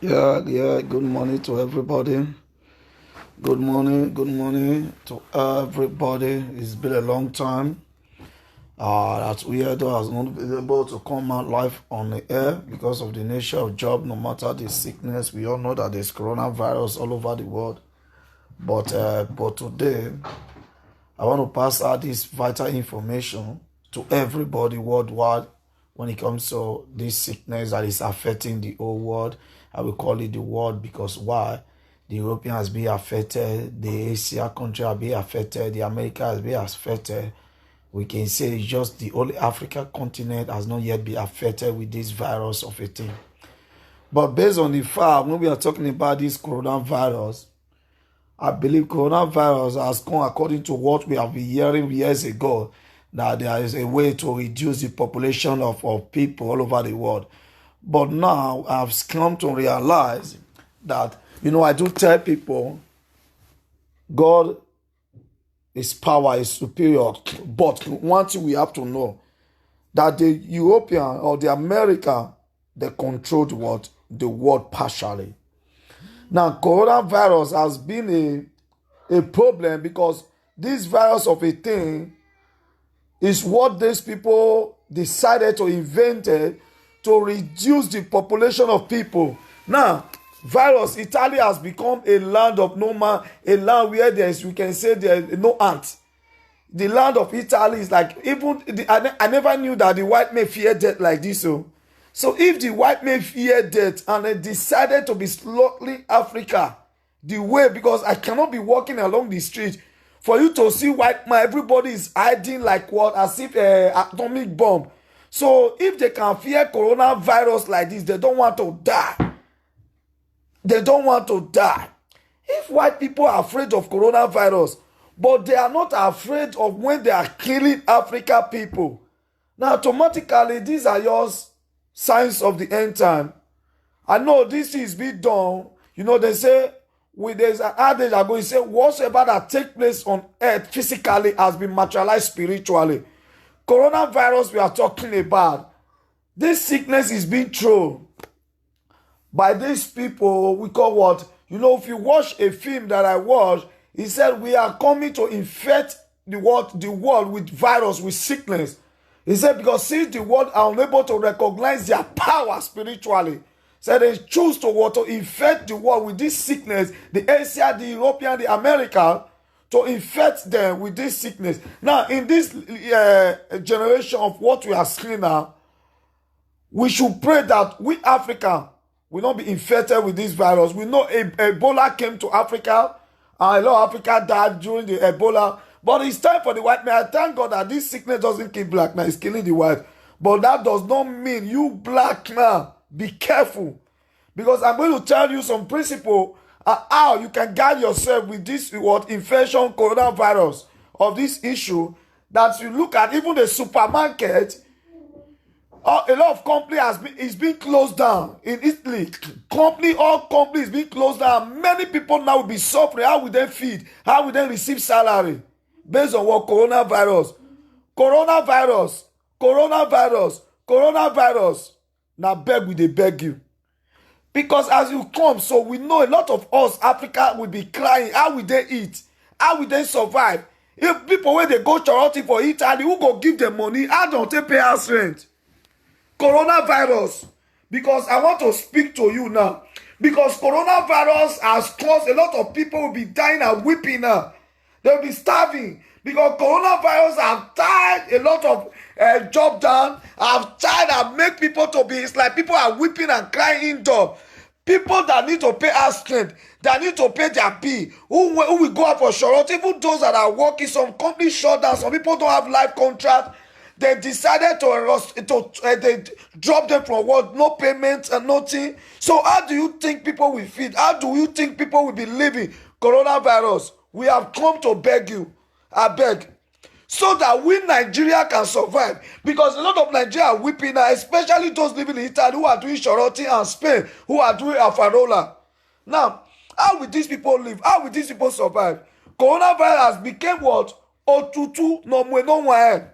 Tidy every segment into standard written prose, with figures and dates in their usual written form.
Yeah. Good morning to everybody. Good morning to everybody. It's been a long time that Weirdo has not been able to come out live on the air because of the nature of job. No matter the sickness, we all know that there's coronavirus all over the world. But today, I want to pass out this vital information to everybody worldwide when it comes to this sickness that is affecting the whole world. I will call it the world because why? The European has been affected, the Asia country has been affected, the America has been affected. We can say it's just the only Africa continent has not yet been affected with this virus of a thing. But based on the fact, when we are talking about this coronavirus, I believe coronavirus has come according to what we have been hearing years ago, that there is a way to reduce the population of people all over the world. But now I've come to realize that, I do tell people God is power is superior. But one thing we have to know, that the European or the American, they controlled what? The world partially. Now, coronavirus has been a problem because this virus of a thing is what these people decided to invent to reduce the population of people. Now, Italy has become a land of no man, a land where we can say there is no ant. The land of Italy is like, I never knew that the white men fear death like this. So if the white men fear death and they decided to be slaughtering Africa the way, because I cannot be walking along the street for you to see white man, everybody is hiding like what? As if atomic bomb. So if they can fear coronavirus like this, they don't want to die. They don't want to die. If white people are afraid of coronavirus, but they are not afraid of when they are killing Africa people, now automatically these are yours signs of the end time. I know this is being done. They say, there's an adage that goes, say, whatsoever that take place on earth physically has been materialized spiritually. Coronavirus we are talking about, this sickness is being thrown by these people we call what? If you watch a film that I watched, he said we are coming to infect the world with virus, with sickness. He said, because since the world are unable to recognize their power spiritually, so they choose to infect the world with this sickness, the Asia, the European, the American, to infect them with this sickness. Now, in this generation of what we are seeing now, we should pray that we African will not be infected with this virus. We know Ebola came to Africa, and a lot of Africa died during the Ebola. But it's time for the white man. I thank God that this sickness doesn't kill black man, it's killing the white. But that does not mean you black man, be careful. Because I'm going to tell you some principle how you can guide yourself with this infection, coronavirus, of this issue. That you look at even the supermarket, a lot of company is being closed down in Italy. All companies being closed down. Many people now will be suffering. How will they feed? How will they receive salary? Based on what? Coronavirus. Now they beg you. Because as you come, so we know a lot of us, Africa, will be crying. How will they eat? How will they survive? If people, when they go charity for Italy, who go give them money? How don't they pay us rent? Coronavirus. Because I want to speak to you now. Because coronavirus has caused a lot of people will be dying and weeping now. They'll be starving. Because coronavirus have tied a lot of job down. Have tied and make people to be, it's like people are weeping and crying indoor. People that need to pay us rent, that need to pay their bill, who will go out for short, even those that are working, some companies shut down, some people don't have life contract. They decided to drop them from work, no payment and nothing. So how do you think people will feed? How do you think people will be living? Coronavirus, we have come to beg you. I beg. So that we Nigeria can survive. Because a lot of Nigeria are weeping now, especially those living in Italy who are doing Shoroti and Spain, who are doing Alfarola. Now, how will these people live? How will these people survive? Coronavirus became what? Otutu no mwe no mwe.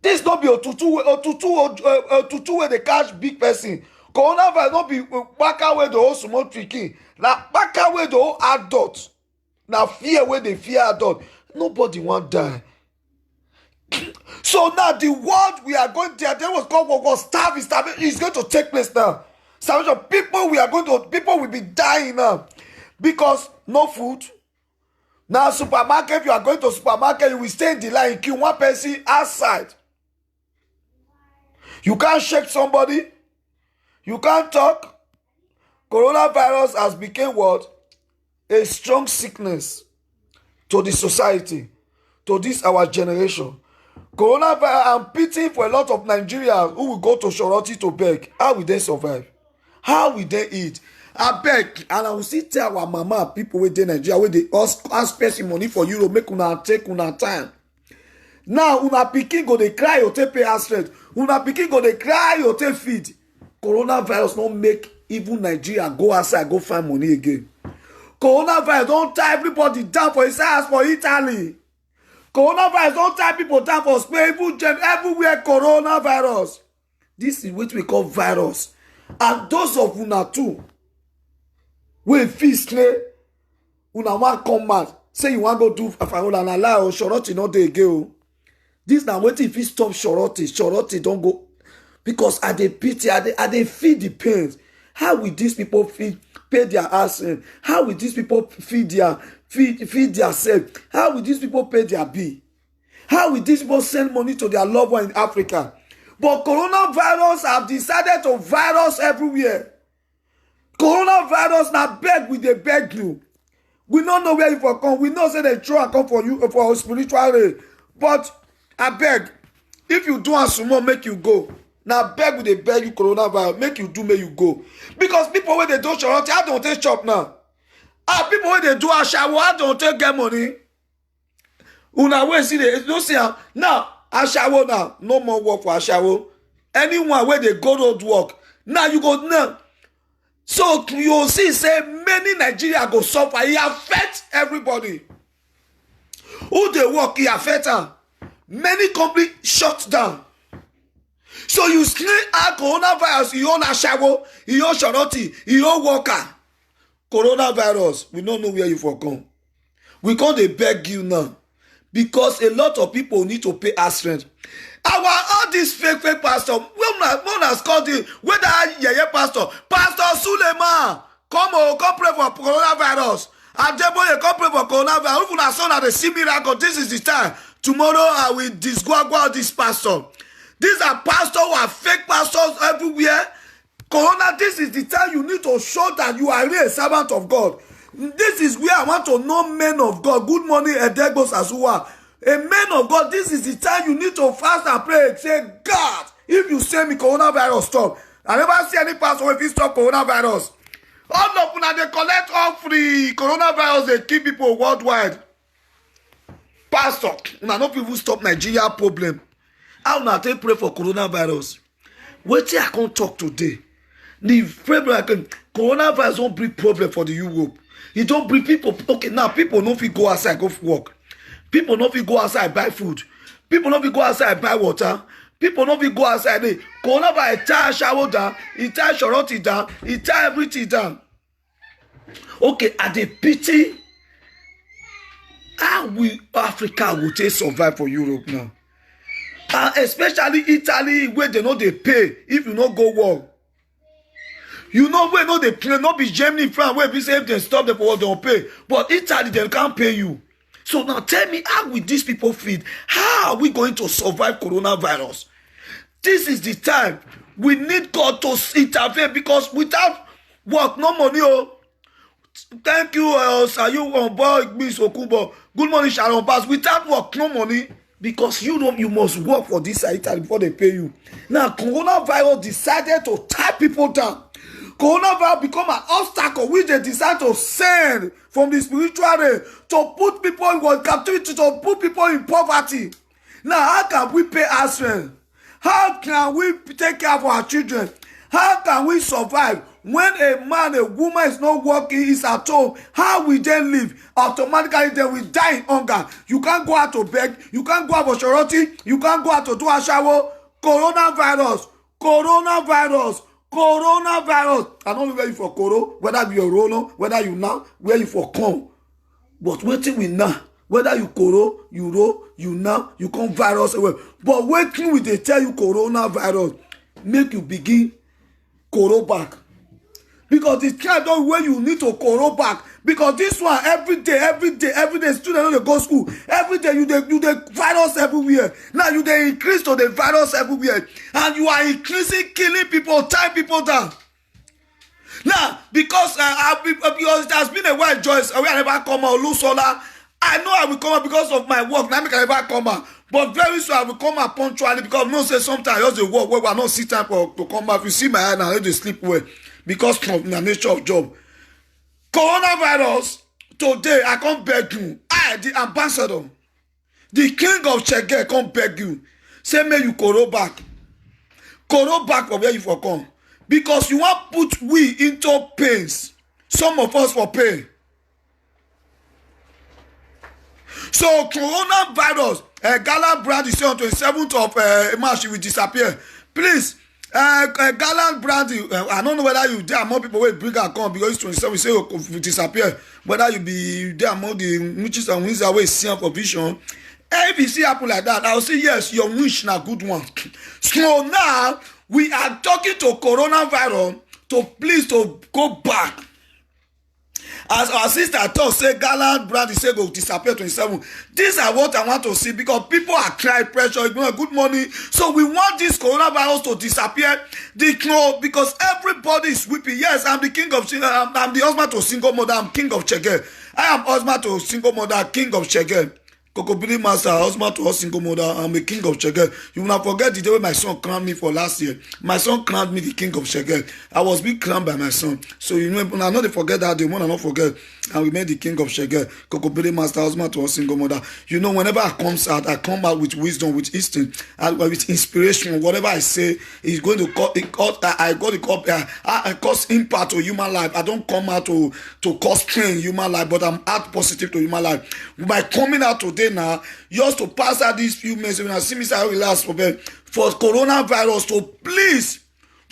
This not be otutu where they catch big person. Coronavirus not be back away the whole small pikin. Now back away the whole adult. Now fear where they fear adult. Nobody want die. So now the world we are going there was called what starving. It's going to take place now. Starvation. People will be dying now because no food. Now supermarket, if you are going to supermarket, you will stay in the line, queue one person outside. You can't shake somebody. You can't talk. Coronavirus has become what? A strong sickness to the society, to this our generation. Coronavirus, I'm pitying for a lot of Nigerians who will go to Shoroti to beg. How will they survive? How will they eat? I beg, and I will still tell our mama, people within Nigeria, where they ask person money for Euro, make una take una time. Now, una pikin go dey cry, you take pay house rent. Una pikin go dey cry, you take feed. Coronavirus don't make even Nigeria go outside, go find money again. Coronavirus don't tie everybody down for his house for Italy. Coronavirus don't tie people down for Spain, even everywhere coronavirus. This is what we call virus. And those of una too, we feast una want come out, say you want go do Farola and allow Shoroti not dey again. This now waiting if you stop Shoroti don't go. Because at the pity, at they feed the pains. How will these people pay their ass in? How will these people feed their self? How will these people pay their bill? How will these people send money to their loved one in Africa? But coronavirus have decided to virus everywhere. Coronavirus now beg with the beg you. We don't know where you for come. We know say they try and come for you for our spiritual way. But I beg, if you do a sumo, make you go. Now beg with the beg you coronavirus, make you do, make you go. Because people when they do Shoroti, I don't take shop now. People when they do a shower, I don't take get money. Una wey see the no see now Ashawo now no more work for Ashawo. Anyone where they go road work now you go now. So you see say many Nigeria go suffer. It affect everybody. Who they work, it affect them. Many companies shut down. So you screen out coronavirus, you own Ashawo, you own Shoroti, you own worker. Coronavirus, we don't know where you for come. We can't dey beg you now. Because a lot of people need to pay us rent. All these fake pastor, one has called it, whether yeah pastor Suleiman, come pray for coronavirus. Adeboye, come pray for coronavirus. If una son at the see miracle, this is the time. Tomorrow I will disgwagwa this pastor. These are pastors who are fake pastors everywhere. Corona, this is the time you need to show that you are really a servant of God. This is where I want to know men of God. Good morning, Edegos Azua. A man of God, this is the time you need to fast and pray. Say, God, if you say me coronavirus stop. I never see any pastor if he stop coronavirus. All of them, they collect all free coronavirus, they keep people worldwide. Pastor, una no people stop Nigeria problem. How now they pray for coronavirus? Wait till I can't talk today. The problem, coronavirus don't bring problem for the Europe. It don't bring people. Okay, now people no fit go outside go work. People no fit go outside buy food. People no fit go outside buy water. People no fit go outside. Coronavirus tie shower down. It tie Shoroti down. It tie everything down. Okay, at the pity, how will Africa will take survive for Europe now? And especially Italy, where they know they pay if you not go work. You know where no they play, not be Germany, France, where we say if they stop them for what they'll pay. But Italy, they can't pay you. So now tell me, how will these people feed? How are we going to survive coronavirus? This is the time. We need God to intervene because without work, no money. Oh. Thank you, sir. You on board, Miss Okubo. Good morning, Sharon Pass. Without work, no money. Because you must work for this Italy before they pay you. Now, coronavirus decided to tie people down. Coronavirus become an obstacle which they decide to send from the spiritual realm to put people in captivity, to put people in poverty. Now, how can we pay our rent? How can we take care of our children? How can we survive when a man, a woman is not working, is at home? How will they live? Automatically, they will die in hunger. You can't go out to beg. You can't go out for Shoroti. You can't go out to do a shower. Coronavirus. Coronavirus. I don't know where you for Coro, whether you Rono, whether you now, where you for come. But waiting we now, whether you Coro, you Ro, you now, you come virus away. But waiting we they tell you coronavirus, make you begin Coro back. Because the kind of way you need to Coro back. Because this one every day, students don't go school. Every day you the virus everywhere. Now you they increase to the virus everywhere, and you are increasing killing people, tying people down. Now because because it has been a while, Joyce, I will never come out. Lusola, I know I will come out because of my work. Now I can never come out, but very soon I will come out punctually because no say sometimes I just the work where we are not see time to come back. If you see my eye now, I just sleep well because of the nature of job. Coronavirus, today I come beg you. I, the ambassador, the king of Chege, come beg you. Say, may you Coro back. Coro back from where you for come. Because you want put we into pains. Some of us for pain. So, coronavirus, Gallant Brand is on 27th of March, it will disappear. Please, Gallant Brand, I don't know whether you there more people will bring and come because it's 27, we say it will disappear. Whether you be there among the witches and winds away seeing for vision. If you see happen like that, I'll say yes, your wish na good one. So now we are talking to coronavirus to please to go back. As our sister thought, say Gallant Brand is say go disappear 27. These are what I want to see because people are crying pressure, good money. So we want this coronavirus to disappear. Because everybody is weeping. Yes, I'm the king of single. I'm the husband to single mother. I'm king of Chege. I am husband to single mother, king of Chege. Kokobili master, husband to a single mother. I'm a king of Chege. You will not forget the day when my son crowned me for last year. My son crowned me the king of Chege. I was being crowned by my son. So you know, I know they forget that day. When I not forget, and we made the king of Chege. Kokobili master, husband to a single mother. You know, whenever I come out with wisdom, with instinct, and with inspiration. Whatever I say is going to cause impact to human life. I don't come out to cause pain in human life, but I'm add positive to human life. By coming out today now, just to pass out these few minutes when I see me say I will last for coronavirus to please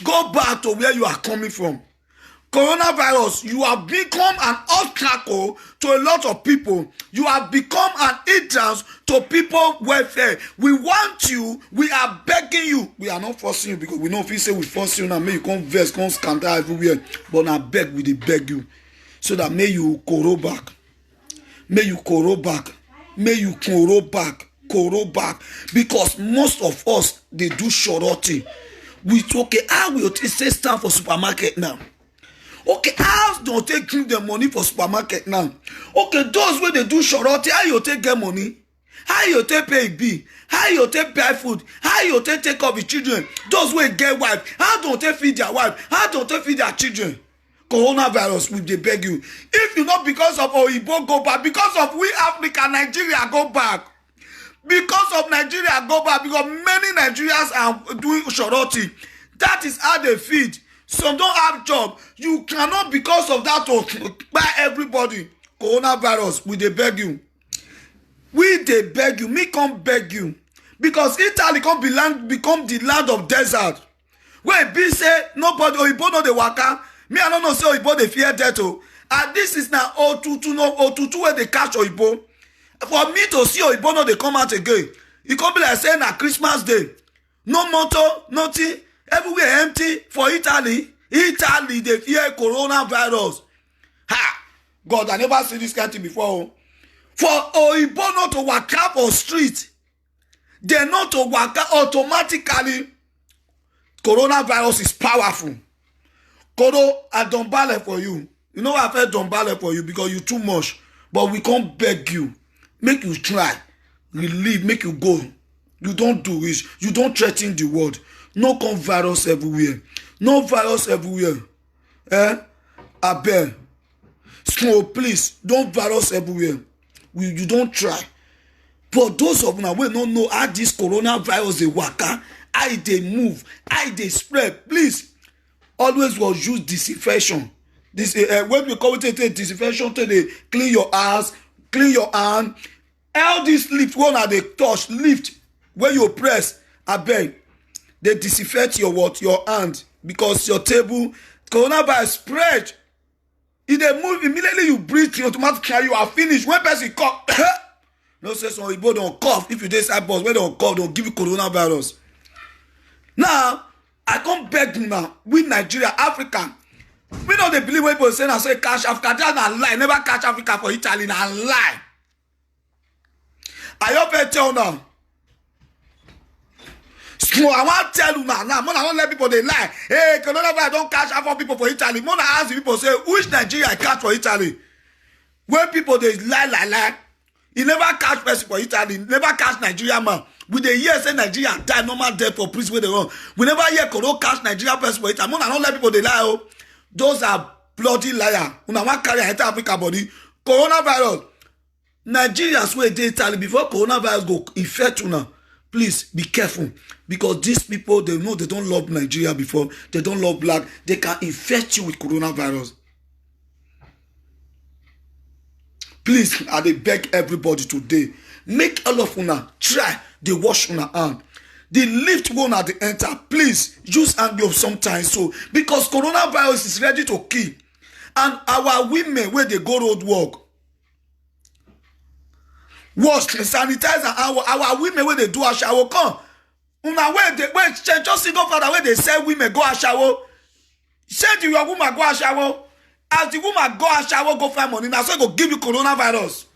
go back to where you are coming from. Coronavirus, you have become an obstacle to a lot of people. You have become an hindrance to people's welfare. We want you, we are begging you. We are not forcing you because we know if you say we force you now, may you come vex, come scatter everywhere. But I beg, we beg you. So that may you Coro back. May you Coro back. May you Coro back. Coro back. Because most of us, they do shorty. We okay, how will you say stand for supermarket now? Okay, how don't they give them money for supermarket now? Okay, those where they do shorty, how you take get money? How you take pay bill? How you take buy food? How you take care of the children? Those where get wife, how don't they feed their wife? How don't they feed their children? Coronavirus, we they beg you. If you not because of Oyibo go back, because of we Africa, Nigeria go back. Because of Nigeria go back, because many Nigerians are doing shorty. That is how they feed. Some don't have job. You cannot because of that to buy everybody. Coronavirus, we they beg you. We they beg you. Me come beg you. Because Italy come become the land of desert. Where be say nobody Oyibo no dey waka. Me I don't know say Oyibo dey fear death o. And this is now O22 where they catch Oyibo. For me to see Oyibo no dey come out again. It come be like saying na Christmas day. No motor, nothing. Everywhere empty for Italy. Italy they fear coronavirus. Ha! God, I never see this kind of thing before. For Oyibo not to waka for street. They not to waka automatically. Coronavirus is powerful. Koro, I don't bale for you. You know I felt don't bale for you because you too much. But we can't beg you. Make you try. We leave, make you go. You don't do it. You don't threaten the world. No come virus everywhere. No virus everywhere. I beg. So please, don't virus everywhere. You don't try. But those of you who don't know how this coronavirus they waka, how they move, how they spread, please, always was use disinfection. This when we call it disinfection, they clean your hands, clean your hand. All this lift, one at the touch, lift, when you press, I beg. they disinfect your what? Your hand. Because your table, coronavirus spread. If they move, immediately you breathe, automatically you are finished. When person cough, no say some people don't cough. If you dey inside bus, when they don't cough, they'll give you coronavirus. Now, I come beg you now, we Nigeria, Africa, we know they believe when people say, I say catch Africa, that's not lie. Never catch Africa for Italy, not lie. I hope I tell now. So I want to tell you now, more than don't let people they lie. Hey, coronavirus don't catch African people for Italy. More than ask people say, which Nigeria I catch for Italy? When people they lie. He never catch person for Italy, never catch Nigeria man. We dey hear say Nigeria die normal death for prison where they run. We never hear corona catch Nigeria person for Italy. More than don't let people they lie. Oh, those are bloody liar. Una want carry enter Africa body. Coronavirus. Nigerians wey dey Italy before coronavirus go infect una. Please be careful, because these people, they know they don't love Nigeria before. They don't love black. They can infect you with coronavirus. Please, I dey beg everybody today, make all of una try dey wash una hand. The lift one at the enter, please use hand gloves sometimes, so because coronavirus is ready to kill. And our women where they go road work, wash, sanitize, and our women where they do a shower come. Una where they just single father where they say women go a shower. Say to your woman go a shower. As the woman go a shower, go find money. Now so go give you coronavirus.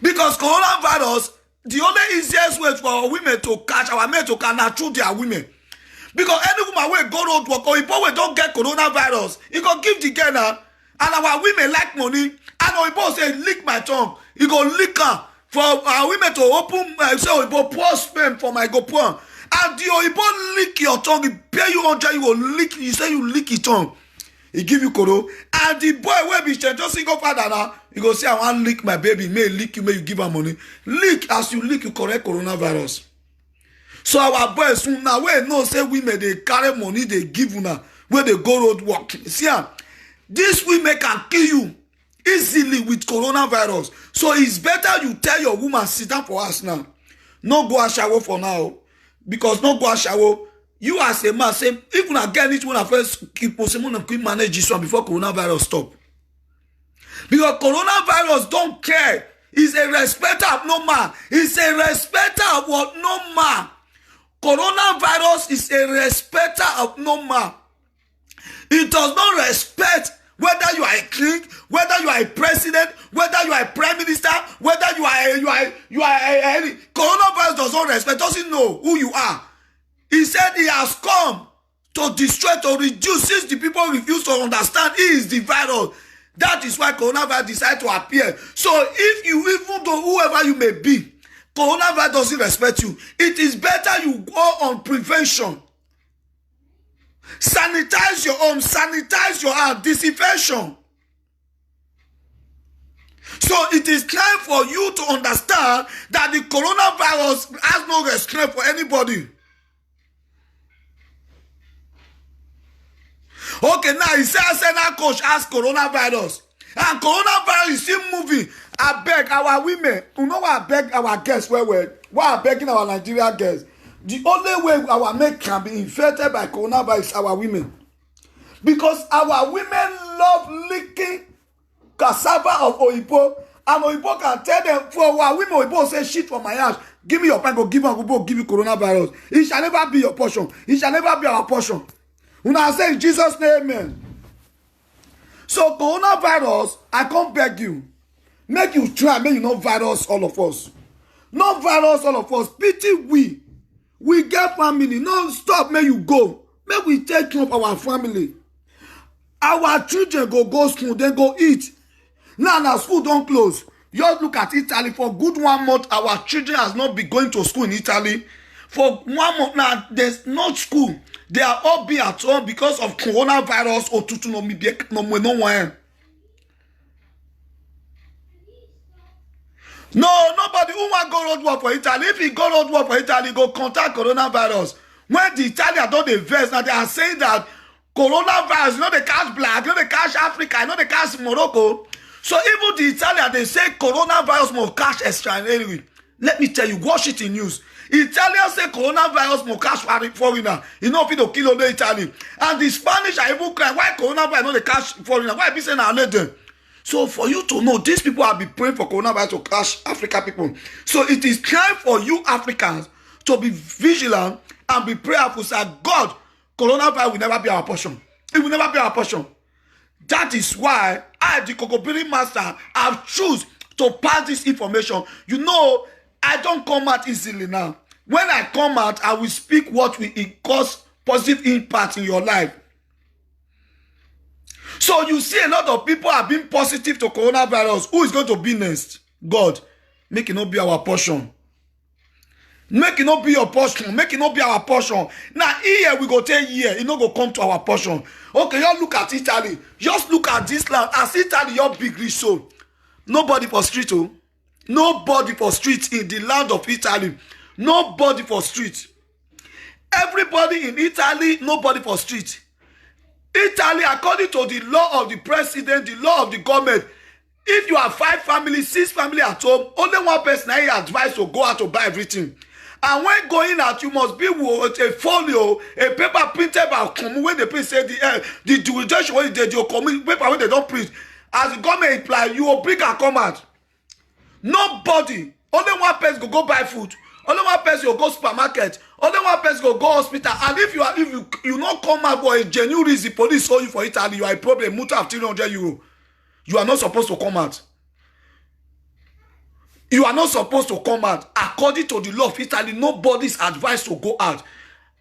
Because coronavirus, the only easiest way for our women to catch, our men to catch, now through their women. Because any woman will go road work, or if we don't get coronavirus, he go give the girl now. And our women like money. And Oibo say, lick my tongue. He go lick her. For our women to open, say Oibo pour sperm for my go pour. And the Oibo lick your tongue. He pay you 100, you will lick. He say you lick his tongue. He give you coro. And the boy will be just single father now. He go say, I want lick my baby. May lick you, may you give her money. Lick, as you lick, you correct coronavirus. So our boys soon now, we know say women, they carry money, they give you now. Where they go road walk. See, these women can kill you easily with coronavirus. So it's better you tell your woman, sit down for us now. No go a shower for now. Because no go a shower. You as a man say, if you get it when I first keep manage this one before coronavirus stop. Because coronavirus don't care. It's a respecter of no man. It's a respecter of what no man. Coronavirus is a respecter of no man. It does not respect whether you are a king, whether you are a president, whether you are a prime minister, whether you are any. Coronavirus does not respect, doesn't know who you are. He said he has come to destroy, to reduce, since the people refuse to understand he is the virus. That is why coronavirus decided to appear. So if you, even though whoever you may be, coronavirus doesn't respect you. It is better you go on prevention. Sanitize your home, sanitize your house, disinfection. So it is time for you to understand that the coronavirus has no restraint for anybody. Okay, now he said Arsenal coach has coronavirus. And coronavirus is still moving. I beg our women. You know what I beg our guests? Why I'm begging our Nigerian guests? The only way our men can be infected by coronavirus is our women. Because our women love licking cassava of Oibo. And Oibo can tell them, for our women, Oibo say shit for my ass. Give me your pen, go give me Oibo, give you coronavirus. It shall never be your portion. It shall never be our portion. When I say in Jesus' name, amen. So coronavirus, I can't beg you. Make you try, make you not virus all of us. Not virus all of us. Pity we. We get family. No, stop, make you go. Make we take care of our family. Our children go school, they go eat. Now school don't close. Just look at Italy. For good 1 month, our children has not been going to school in Italy. For 1 month now, there's not school. They are all being at home because of coronavirus or no one. No, nobody who want go road work for Italy. If he go road work for Italy, go contact coronavirus. When the Italians don't invest, now they are saying that coronavirus, you know they catch black, you know they catch Africa, you know they catch Morocco. So even the Italians, they say coronavirus must catch extra anyway. Let me tell you, watch it in news. Italians say coronavirus will catch foreigner. You know, if you kill on Italy. And the Spanish are even crying, why coronavirus not they catch foreigner? Why be saying our them? So for you to know, these people have been praying for coronavirus to catch African people. So it is time for you Africans to be vigilant and be prayerful. Say, God, coronavirus will never be our portion. It will never be our portion. That is why I, the Kokopiri master, have choose to pass this information. You know, I don't come out easily now. When I come out, I will speak what will cause positive impact in your life. So you see a lot of people are being positive to coronavirus. Who is going to be next? God. Make it not be our portion. Make it not be your portion. Make it not be our portion. Now here we go 10 years. It not go come to our portion. Okay, you look at Italy. Just look at this land. As Italy, your big rich soul. Nobody for street, oh. Nobody for street in the land of Italy. Nobody for street. Everybody in Italy, nobody for street. Italy, according to the law of the president, the law of the government, if you have 5 families, 6 families at home, only one person I advise to go out to buy everything. And when going out, you must be with a folio, a paper printed by Komu, when they print say the jurisdiction when they do paper when they don't print. As the government imply, you will bring and come out. Nobody, only one person go buy food. Only one person will go supermarket. Only one person will go hospital. And if you not come out for a genuine reason, police hold you for Italy, you are a problem. Multa of 300 euro. You are not supposed to come out. You are not supposed to come out. According to the law of Italy, nobody is advised to go out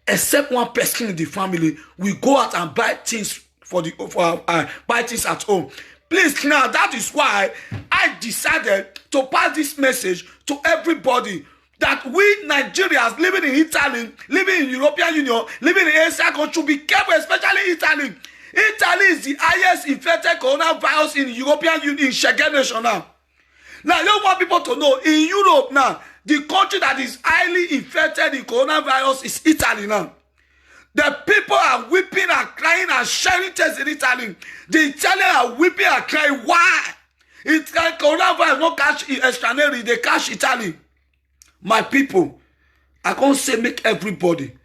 except one person in the family will go out and buy things buy things at home. Please, now that is why I decided to pass this message to everybody that we Nigerians living in Italy, living in European Union, living in Asia country, be careful, especially Italy. Italy is the highest infected coronavirus in European Union, in Schengen nation now. Now, I don't want people to know, in Europe now, the country that is highly infected in coronavirus is Italy now. The people are weeping and crying and sharing tears in Italy. The Italians are weeping and crying. Why? It's like coronavirus not catch extraordinary, they catch Italy. My people, I can't say make everybody,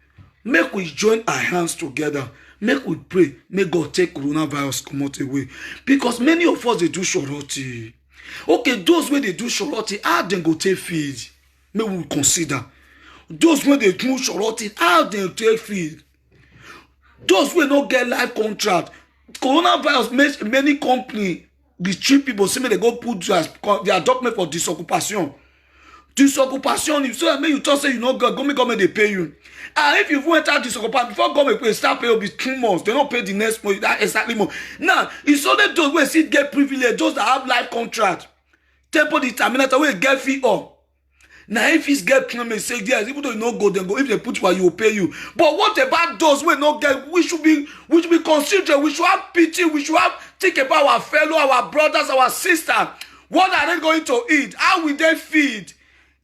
make we join our hands together. Make we pray, make God take coronavirus come out away. Because many of us, they do shoroti. Okay, those where they do shoroti, how they go take feed? May we consider. Those where they do shoroti, how they take feed? Those who not get life contract. Coronavirus makes many companies restrict people, say they go put their document for disoccupation. Disoccupation, so that you just say you know government they pay you. And if you went out disoccupation before government pay, start pay will be 2 months. They don't pay the next month, that exactly more. Now it's only those who still get privilege, those that have life contract. Tempo determinator will get fee up. Now if it's get claim say yes, even though you no go, then go. If they put you, you will pay you. But what about those who not get? We should be considerate. We should have pity. We should have think about our fellow, our brothers, our sisters. What are they going to eat? How will they feed?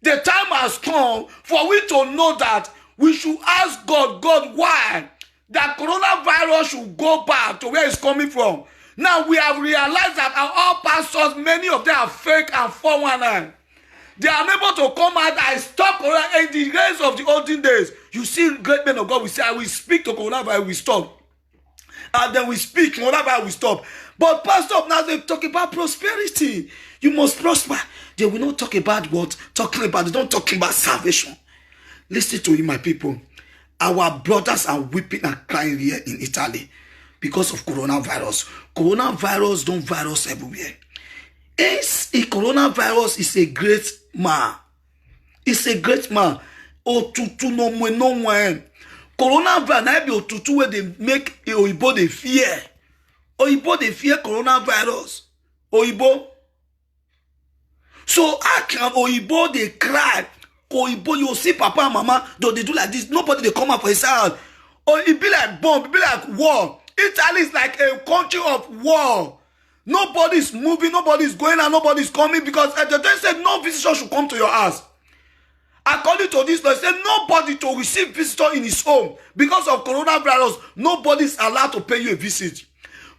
The time has come for we to know that we should ask God, why that coronavirus should go back to where it's coming from. Now we have realized that our pastors, many of them are fake and 419. They are unable to come out and stop corona in the days of the olden days. You see great men of God, we say, I will speak to coronavirus, we stop. And then we speak, coronavirus, we stop. But pastor, now they talk about prosperity. You must prosper. They will not talk about what? Talking about, they don't talk about salvation. Listen to you, my people. Our brothers are weeping and crying here in Italy because of coronavirus. Coronavirus don't virus everywhere. A coronavirus is a great man. It's a great man. Otutu no one. Coronavirus na be otutu where they make Oyibo they fear. Oyibo they fear coronavirus. Oyibo. So how can Oyibo they cry? Oyibo, you see papa and mama, though they do like this, nobody they come out for his side. Or it be like bomb, it be like war. Italy is like a country of war. Nobody's moving, nobody's going and nobody's coming because they said no visitor should come to your house. According to this, they said nobody to receive visitor in his home. Because of coronavirus, nobody's allowed to pay you a visit.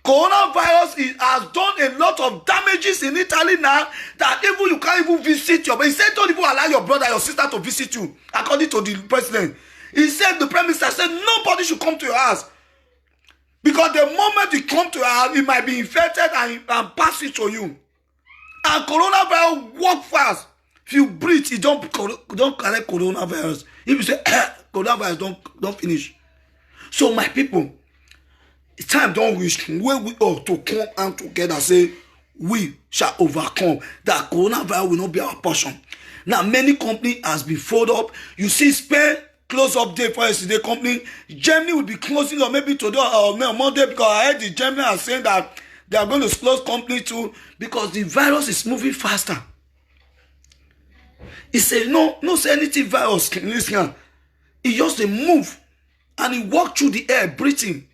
Coronavirus has done a lot of damages in Italy now that even you can't even visit your. He said don't even allow your brother, your sister to visit you, according to the president. He said, the prime minister said nobody should come to your house. Because the moment you come to your house, it might be infected and pass it to you. And coronavirus work fast. If you breathe, it don't collect coronavirus. If you say coronavirus, don't finish. So my people, time don't reach where we ought to come and together say we shall overcome. That coronavirus will not be our portion. Now many companies has been folded up. You see Spain close up day for yesterday company. Germany will be closing or maybe today or Monday, because I heard the Germany are saying that they are going to close company too because the virus is moving faster. He said no say anything virus listen. It just a move and it walk through the air breathing.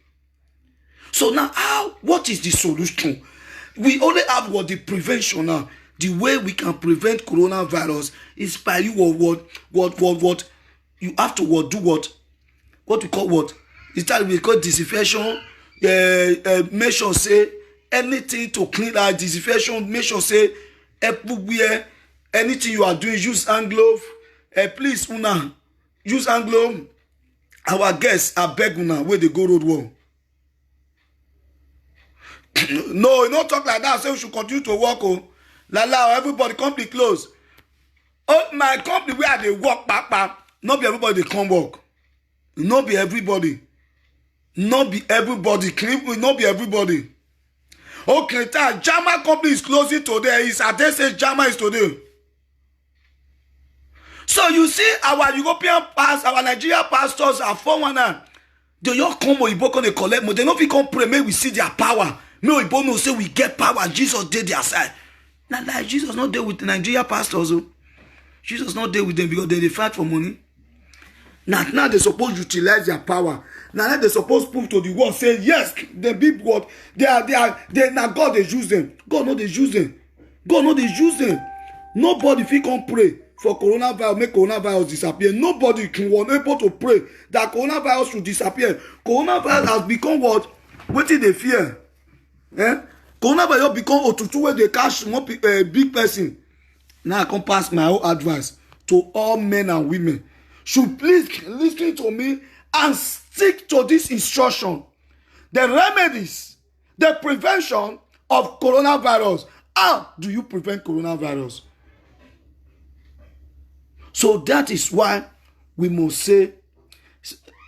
So now what is the solution? We only have what the prevention now. The way we can prevent coronavirus is by you what you have to do what we call what? It's that we call disinfection. Make sure say anything to clean our disinfection. Make sure say everywhere anything you are doing, use hand glove. Please una use hand glove. Our guests are beg una where they go road wall. No, you don't talk like that. Say we should continue to work. Oh, everybody company close. Oh, my company where they work back. Not be everybody they come work. Not be everybody. Not be everybody. Not be everybody. Okay, Jama company is closing today. They say Jama is today. So you see our European pastors, our Nigerian pastors are 419. They all come Oyibo come they collect money. They don't fit come pray. May we see their power. May Oyibo know say we get power. Jesus did their side. Now like Jesus not there with the Nigerian pastors. Oh. Jesus not there with them because they fight for money. Now they supposed utilize their power. Now they supposed prove to the world say yes, they be what they are now God they use them. God know they use them. God know they use them. Nobody fit come pray for coronavirus, make coronavirus disappear. Nobody can was able to pray that coronavirus should disappear. Coronavirus has become what? What did they fear? Coronavirus become otutu where they catch one big person. Now I can pass my own advice to all men and women. Should please listen to me and stick to this instruction. The remedies, the prevention of coronavirus. How do you prevent coronavirus? So that is why we must say,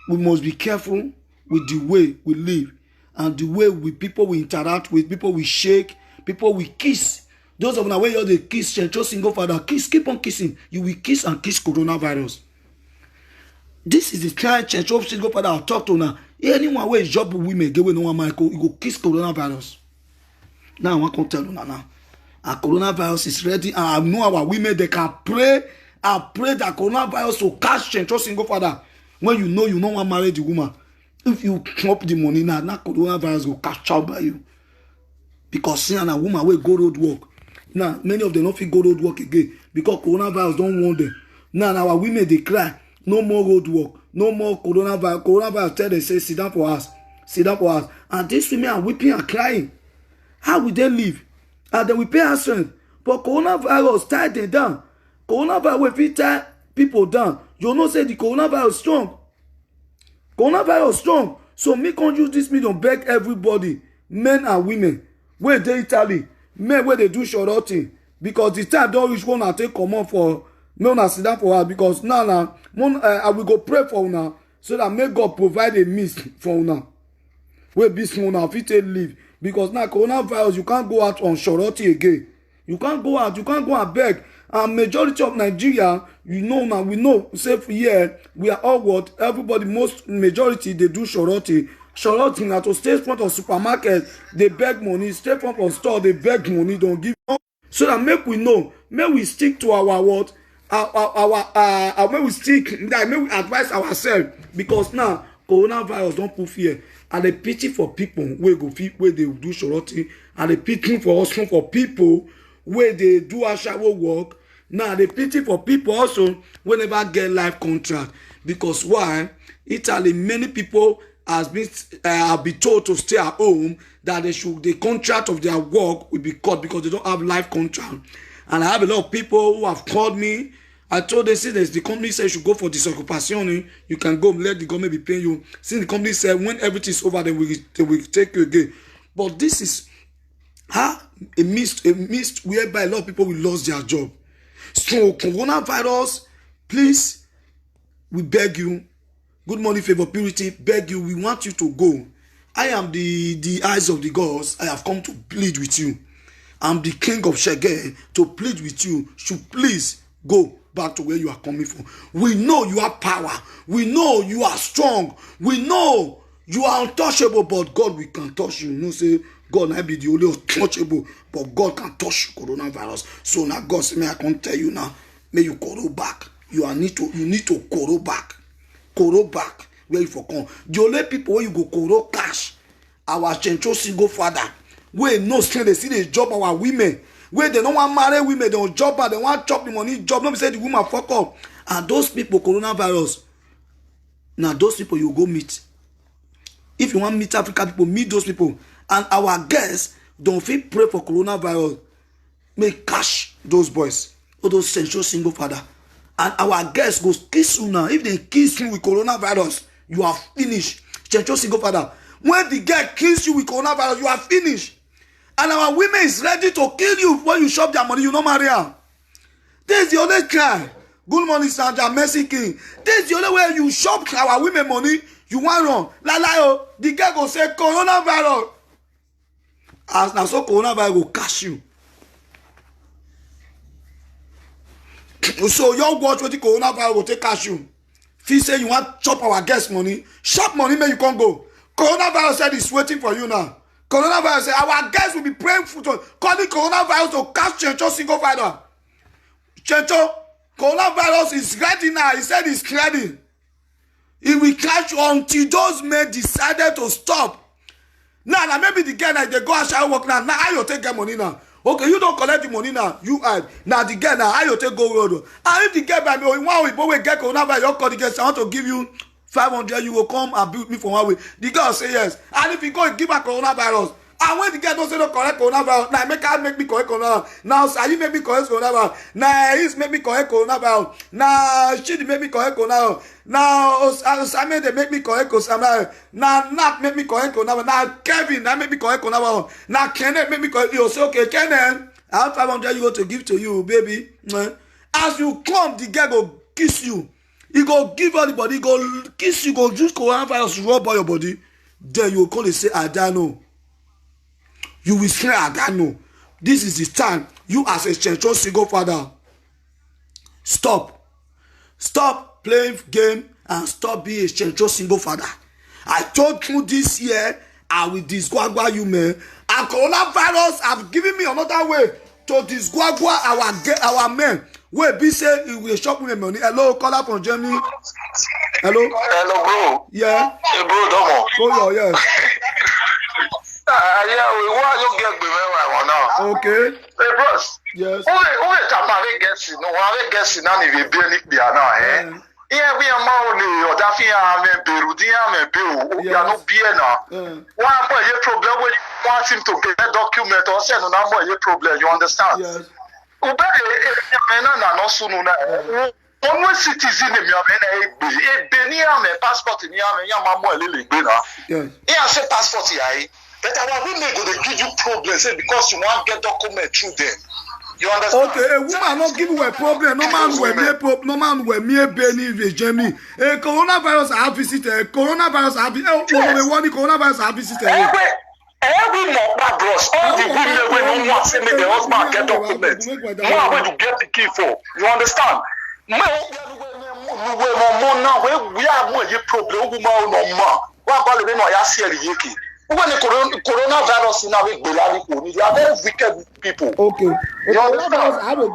we must be careful with the way we live and the way people we interact with, people we shake, people we kiss. Those of them where they kiss, just single father, kiss, keep on kissing. You will kiss and kiss coronavirus. This is the kind church of single father I'll talk to now. Anyone where job with women, get with no one Michael, you go kiss coronavirus. Now I want to tell you now. Our coronavirus is ready, and I know our women they can pray and pray that coronavirus will catch church of single father. When you know one marry the woman. If you drop the money now coronavirus will catch out by you. Because seeing a woman will go road work. Now many of them don't feel go road work again because coronavirus don't want them. Now our women they cry. No more road work. No more coronavirus. Coronavirus tell them, say, sit down for us. Sit down for us. And these women are weeping and crying. How will they live? And then we pay our strength. But coronavirus tie them down. Coronavirus will fit tie people down. You know say the coronavirus strong. Coronavirus strong. So me can't use this medium beg everybody, men and women, where they Italy, men where they do shorting. Because the time don't reach one and take command for me una sit down for us because now I will go pray for una so that may God provide a means for una. Where this una fit take leave because now coronavirus you can't go out on shorty again. You can't go out. You can't go and beg. And majority of Nigeria, you know now we know say here we are all what everybody most majority they do shorty. Shorty now to stay front of supermarket they beg money. Stay front of store they beg money don't give. So that make we know. May we stick to our what. When we stick, may we advise ourselves because now coronavirus don't put fear. And the pity for people where go where they do shorty, and the pity for also for people where they do a shower work. Now the pity for people also whenever get life contract because why? Italy many people has been told to stay at home, that the contract of their work will be cut because they don't have life contract. And I have a lot of people who have called me. I told them, since the company said you should go for disoccupation, you can go, let the government be paying you. Since the company said when everything is over, then they will take you again. But this is a mist whereby a lot of people will lose their job. So coronavirus, please, we beg you. Good morning, Favor Purity. Beg you, we want you to go. I am the eyes of the gods. I have come to plead with you. I'm the king of Shege to plead with you. Should please go back to where you are coming from. We know you have power. We know you are strong. We know you are untouchable, but God, we can touch you. You know, say God might be the only untouchable, but God can touch coronavirus. So now God say, I can't tell you now. May you go back. You need to go back. Go back where you for come. The only people where you go cash. Our Chencho single father. Where no strength, they see the job our women. Where they don't want marry women, they don't job her, they want chop the money, job. Nobody say the woman fuck up. And those people, coronavirus. Now those people you go meet. If you want to meet African people, meet those people. And our guests don't feel pray for coronavirus. Make cash those boys. Or those central single father. And our guests go kiss you now. If they kiss you with coronavirus, you are finished. Central single father. When the girl kills you with coronavirus, you are finished. And our women is ready to kill you when you shop their money. You know, Maria. This is the only kind. Good morning, Sandra, Mercy King. This is the only way you shop our women money. You want run. The girl go say coronavirus. As now so coronavirus will catch you. So your watch what the coronavirus will take catch you. If you say you want chop our guest money, shop money, man, you can't go. Coronavirus said it's waiting for you now. Coronavirus said our guys will be praying for calling coronavirus to catch Chencho single fighter. Chencho, coronavirus is ready now. He said it's ready. He will catch you until those men decided to stop. Now maybe the guy like they go and shall work now. Now how you take get money now? Okay, you don't collect the money now. You add. Now the guy now how you take go road. And if the guy by me one week, but we get coronavirus, you call the guy, I want to give you 500, you will come and build me for 1 week. The girl say yes. And if you go and give her coronavirus, and when the girl don't say no correct coronavirus, now make me correct coronavirus. Now Sayi make me correct coronavirus. Now he's make me correct coronavirus. Now she make me correct coronavirus. Now Osame they make me correct coronavirus. Now Nat make me correct coronavirus. Now Kevin that make me correct coronavirus. Now Kenneth make me correct. You say okay, Kenneth, I have 500 you go to give to you, baby. As you come, the girl go kiss you. He go give everybody, he go kiss you, go use coronavirus rub on your body. Then you will call and say, I don't know. You will say, I don't know. This is the time. You as a Chencho single father. Stop. Stop playing game and stop being a Chencho single father. I told you this year, I will disgwagwa you, man. And coronavirus have given me another way to disgwagwa our men. Wait, be say you will shop with money. Hello, caller from Germany. Hello. Hello, bro. Yeah. Hey, bro, Domo. Oh, yeah. Yeah, we want you get me right now. Okay. Hey, bros. Yes. Who tamare guess no, we guess na ni be ni bia na eh. Yeah, we are more o da fi am Perudi am be o bia no bia na. One boy your problem when you want him to get a document or send no boy your problem, you understand? Yes. No sunu na one citizen mi ame ni ame passport ni ame ya ma mo elele gbe na. Yes. Here say passport here. But our women go to give you problems because you want get document through them. You understand? Okay, a woman not give you a problem. No man will me Benny Germany. A coronavirus have visited. Coronavirus have coronavirus have visited. Every month, bros, all the women when no one say make the husband get document. More when you get the key for. You understand? We are more a problem. We are no more. What about the no ya see the when the coronavirus now we they are very wicked people. Okay. Coronavirus have a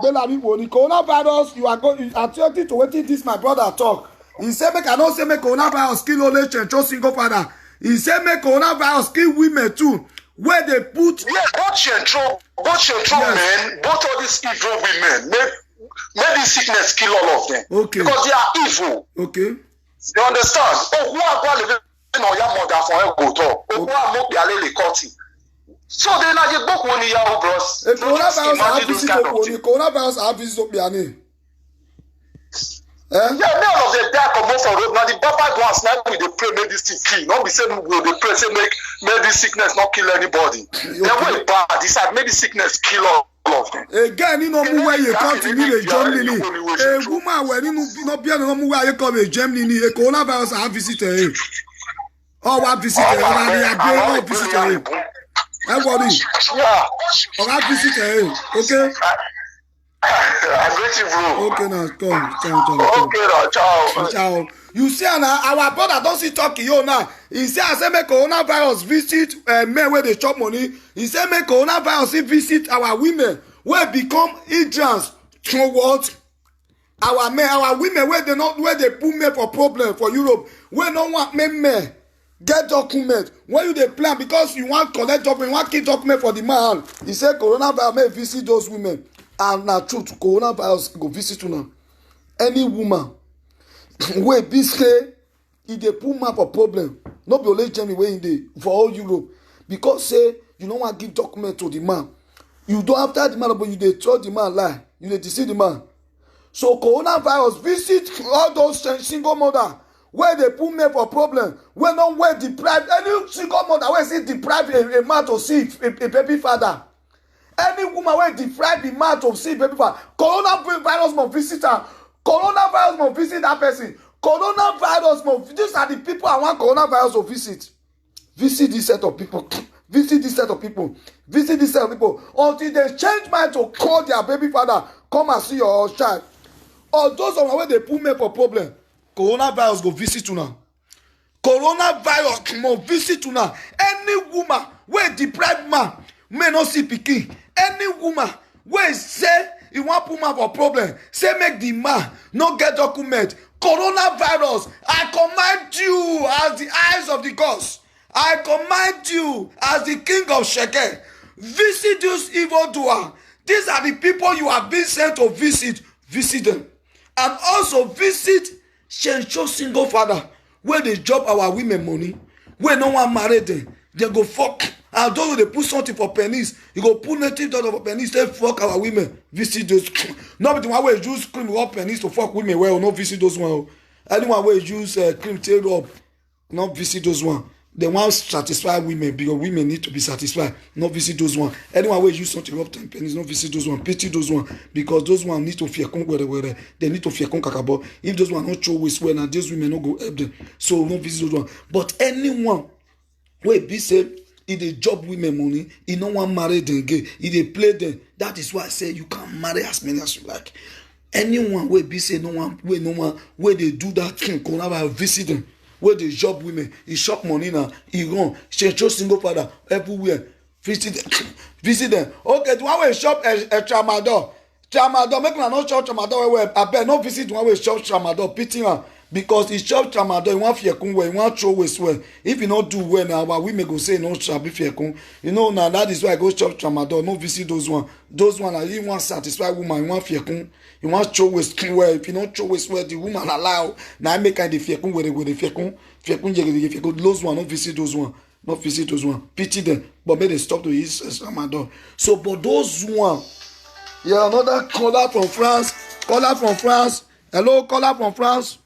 coronavirus, you are attempting to wait this my brother talk. He said make I don't say make coronavirus kill only Chencho single father. He said make coronavirus kill women too. Where they put both Chencho men, both all these evil women, make this sickness kill all of them. Okay. Because they are evil. Okay. You understand? Oh, who are going no ya mother for e go to. O wa mo pe ale le court. So they na je boku ni ya o bros. Coronavirus have visit to coronavirus have visit to Biani. Yeah, none of the dark come for road. Now the bad ones now we dey pray make this thing kill. Not be say we dey pray say make this sickness not kill anybody. Okay. They way bad. This side make the sickness kill all of them. Again, you know where you come to me in Germany. A woman when you no be no where you come in Germany. A coronavirus have visited. Oh, what visited? I visited. Everybody. Yeah. Oh, I visited. Okay. I'm waiting, bro. Okay, now come. Okay, now, ciao. You see, now our brother don't see talking you now. He say, I say make coronavirus visit men where they chop money. He say make coronavirus visit our women where become agents towards our men, our women where they put men for problem for Europe. Where no want men get document. When you they plan because you want collect document, you want keep document for the man. He say coronavirus may visit those women. And na truth, coronavirus go visit you now. Any woman wey be say e dey put map for problem, no be only Germany wey e dey for all Europe, because say you no wan give document to the man. You don after the man, but you dey tell the man lie, you dey deceive the man. So coronavirus visit all those single mother wey dey put men for problem, wey no wey deprive any single mother wey say deprive a man to see a baby father. Any woman will deprive the man to see baby father. Coronavirus must visit her. Coronavirus must visit that person. Coronavirus must. These are the people I want coronavirus to visit. Visit this set of people. Visit this set of people. Visit this set of people until they change mind to call their baby father. Come and see your child. Or those of them where they put me for problem. Coronavirus go visit you now. Coronavirus must visit you now. Any woman will deprive man may not see pikin. Any woman wey say e wan put man for problem, say make the man no get document. Coronavirus, I command you as the eyes of the gods. I command you as the king of Shekel. Visit those evildoers. These are the people you have been sent to visit. Visit them. And also visit Shencho single father where they drop our women money. Where no one married them. They go fuck. And those they put something for pennies, you go put native dollar for pennies, they fuck our women. Visit those. Not the one where you use cream or pennies to fuck women. Well, not visit those one. Anyone where you use cream tail up, not visit those one. They want satisfy women because women need to be satisfied. Not visit those one. Anyone where use something up 10 pennies, not visit those one. Pity those one because those one need to fear where they need to fear kakabo. If those one not show waste well, and these women not go help them. So not visit those one. But anyone where be said. If they job women money, you no one marry them again. If they play them, that is why I say you can marry as many as you like. Anyone where be say no one where they do that thing, come have visit them. Where they job women, he shop money now, he run, change single father everywhere. Visit them. Okay, the one where shop a tramadol. Tramadol, make me not shop tramadol where I bet no visit the one where shop tramadol, pity her. Because he chop tramadol, he want fiekun well, he want throw waste well. If you not do well now, our women go say no trabi fiekun. You know now that is why I go chop tramadol. No visit those one. Those one are you want satisfy woman, you want fiekun, you want throw waste well. If you not throw waste well, the woman allow. Now I make kind of fiekun where the fiekun fiekun. Those one, not visit those one, not visit those one. Pity them, but may they stop to use tramadol. So, but those one, yeah, another caller from France. Caller from France. Hello, caller from France.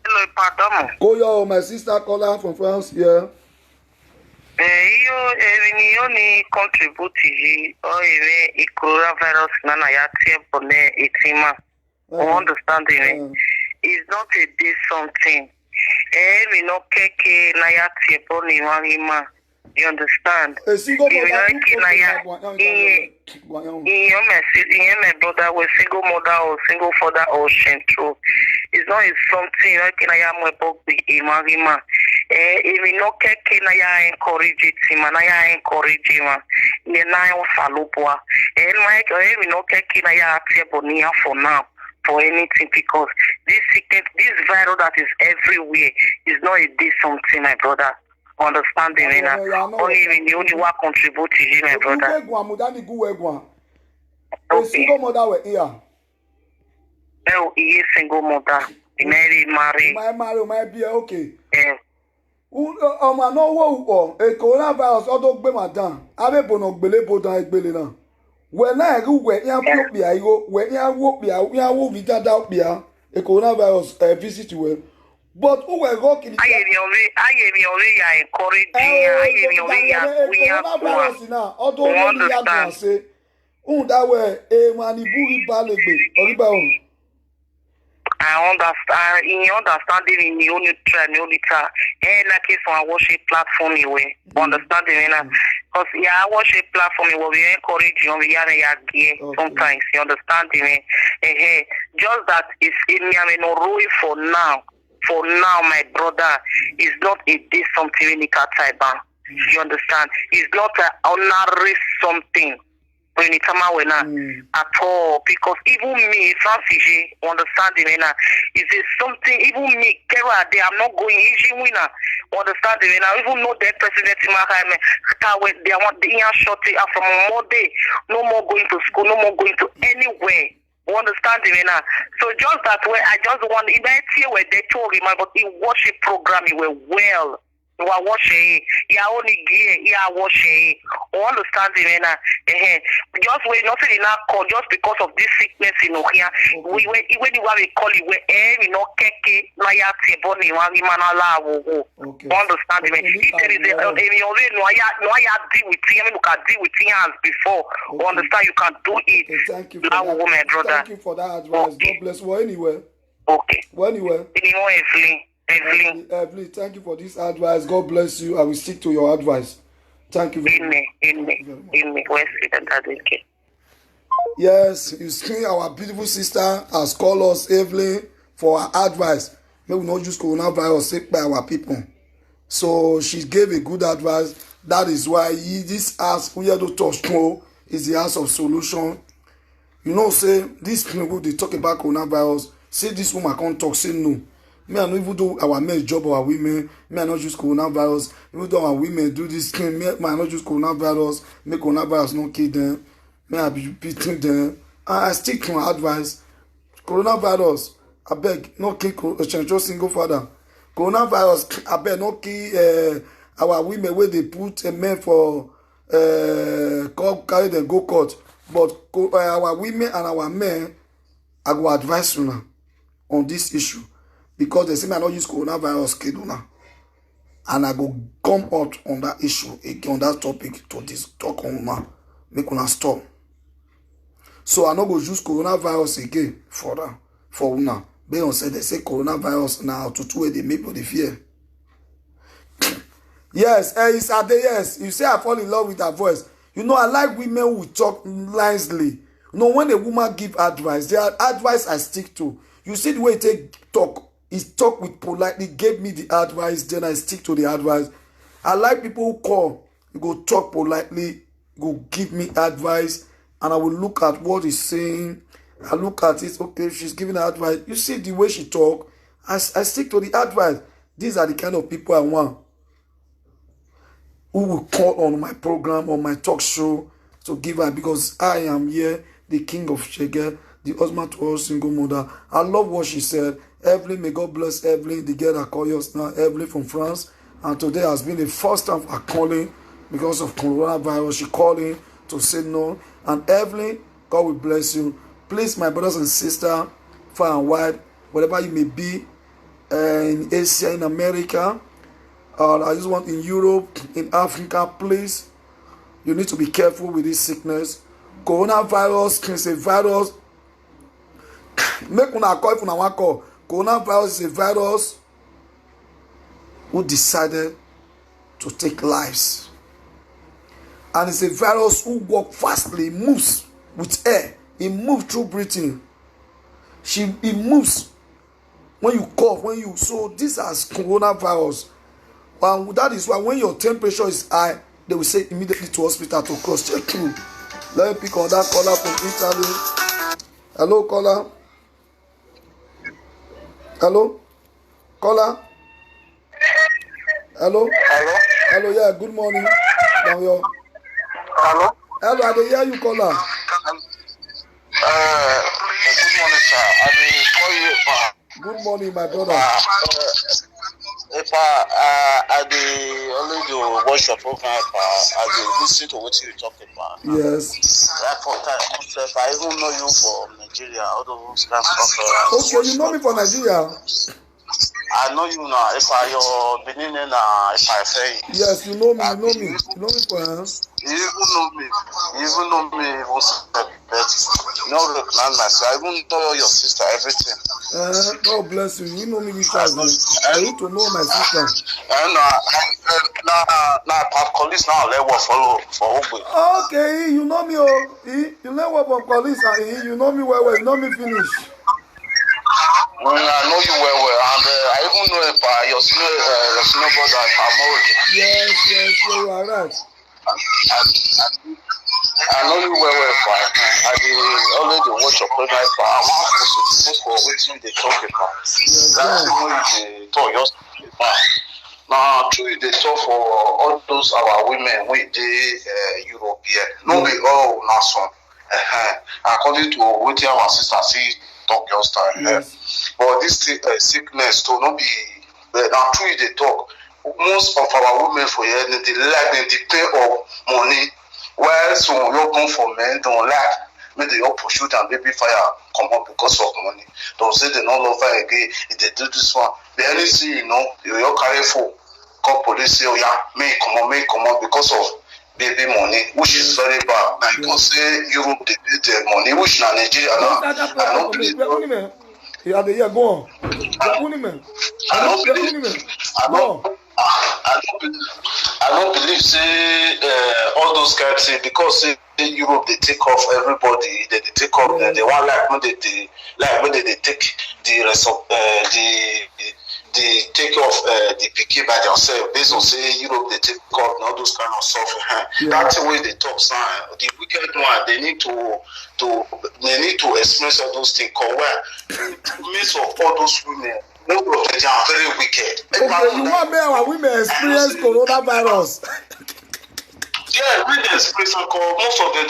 Hello, pardon. Koyo, my sister caller from France, yeah. You only contribute to coronavirus nana ya tiepone etima. Understanding it's not a day something. We no keke na ya tiepone wanima. You understand? My brother was single mother or single father or central. It's not something like I am a book with Imarima. If no can I encourage it, I encourage him. Nine Falupua. And Mike, we no can I Bonia for now. For anything because this sickness, this virus that is everywhere is not a day something, my brother. Understanding only one contribute to you, my brother. A single mother were here. No, he is single mother. He married. My be okay. ọmọ náà wọ ọ̀ coronavirus ọdún gbé màdán abẹ́bọ̀nà gbélébọ̀dán ẹgbẹ́lẹ̀ náà wẹ̀ náà rí wẹ̀ ní àwòpìà ìró wẹ̀ ní àwòpìà ní àwòrì dáadáa pìà coronavirus visit wẹ̀ but ó wẹ̀ rọ́ kìí. ayé mi ọ̀rẹ́ yà encourage ayé mi ọ̀rẹ́ yà kúnyà coronavirus náà ọdún olórí yàgò àṣẹ ń dáwẹ̀ èèmọ̀ àníbúrí balẹ̀ gbé ọ̀rígbà ọ̀hún. I understand. In understanding in the only try, the only time. And like it's on a worship platform, you will understanding, because yeah, worship platform, you will be encourage you, we are sometimes. You understanding me? Just that it's in me. I mean, no for now. For now, my brother is not a day something in the type. You understand? It's not an honorary something. When it come out at all, because even me, Francis, understanding, is it something? Even me, Kera, I'm not going easy winner. Understanding, even though the president in my time, they want the year short from more day, no more going to school, no more going to anywhere. Understanding, so just that way, I just want in that year where they told him about the worship program, you were well. You are watching, you are only gear, you are watching. Understanding, just when nothing in our call, just because of this sickness in here, when you have a call, you know, keke, laya, teboni, understanding, if there is a no, I deal with him, you can deal with him before. Understand, you can do it. Thank you for that. Thank you for that advice. God bless you. Anywhere. Okay. Anywhere. Evelyn, thank you for this advice. God bless you. I will stick to your advice. Thank you very much. Amen. Yes, you see, our beautiful sister has called us, Evelyn, for her advice. May we not use coronavirus sick by our people. So she gave a good advice. That is why this house, we have to touch more, is the house of solution. You know, say, these people, they talk about coronavirus. Say this woman can't talk, say no. Me, I know even though our men's job, our women, me, I not use coronavirus. Even though our women do this thing, me, I not use coronavirus. Make coronavirus not kill them. Me, I be beating them. I stick to my advice. Coronavirus, I beg, not kill just single father. Coronavirus, I beg, not kill our women where they put a men for carry them go court. But our women and our men, I go advise you now on this issue. Because they say I not use coronavirus Keduna. And I go come out on that issue again, on that topic to this talk on now. Make una stop. So I not go use coronavirus again for that. For una. They say coronavirus now to two way they make body fear. Yes, it's at the yes. You say I fall in love with her voice. You know, I like women who talk nicely. You know, when a woman give advice, their advice I stick to. You see the way they talk. He talk with politely, gave me the advice, then I stick to the advice. I like people who call, you go talk politely, go give me advice, and I will look at what he's saying. I look at it, okay, she's giving advice. You see the way she talk, I stick to the advice. These are the kind of people I want. Who will call on my program, on my talk show, to give her, because I am here, the king of Shege, the husband to all single mother. I love what she said. Evelyn, may God bless Evelyn, the girl that call us now, Evelyn from France. And today has been the first time for calling because of coronavirus. She calling to say no. And Evelyn, God will bless you. Please, my brothers and sisters, far and wide, wherever you may be, in Asia, in America, I just want in Europe, in Africa, please, you need to be careful with this sickness. Coronavirus is a virus. Make una call if una want call. Coronavirus is a virus who decided to take lives. And it's a virus who walks fastly, moves with air. It moves through breathing. It moves when you cough, so this is coronavirus. And that is why when your temperature is high, they will say immediately to hospital to cross check you. Let me pick on that caller from Italy. Hello, caller. Hello? Caller? Hello? Hello, yeah, good morning. Hello? Hello, I dey hear you, caller. Good morning, sir. I will call you back. Good morning, my brother. if I only do watch your program, I listen to what you talk about. Yes. Like for time, I even know you from Nigeria, all those kind of stuff. Okay, you know me from Nigeria. I know you now. If I your Benin if I say. Yes, you know me. You know me. You know me for. You even know me. You even know me. But you know, recognize myself. I even know your sister, everything. God bless you. You know me, Richard. I need to know my sister. Now, colleagues now let work follow for Ogbe. Okay, you know me. Oh, you know what from colleagues. You know me well. You know me finish. I know you well, and I even know your senior brother, Amori. Yes, you are right. I know you well, I already watch your program, but I want to for what they talk about. That's the way they talk yourself. Now, truly, they talk for all those our women with the European. No, be all Nason. According to what our sister see, talk your style. Yes. But this sickness, to not be now, truly, they talk. Most of our women for here, they like them depend on money. While some you come for men don't like, maybe they all pursue and baby fire come up because of money. Don't say they don't love her again. If they do this one, they only see you carry for. Call police say, oh yeah, may come on because of baby money, which is very bad. Now you don't say Europe they pay their money, which na Nigeria now. I don't believe. Yeah, go on. I don't believe say all those guys say because say in Europe they take off everybody, they take off they want like when they take the rest of they take off the piquet by themselves based on say Europe they take off and all those kind of stuff. That's the way they talk. The wicked one they need to experience all those things. Midst of all those women. Most of them are very wicked. Okay, you want me our women experience coronavirus? Yeah, women experience most of them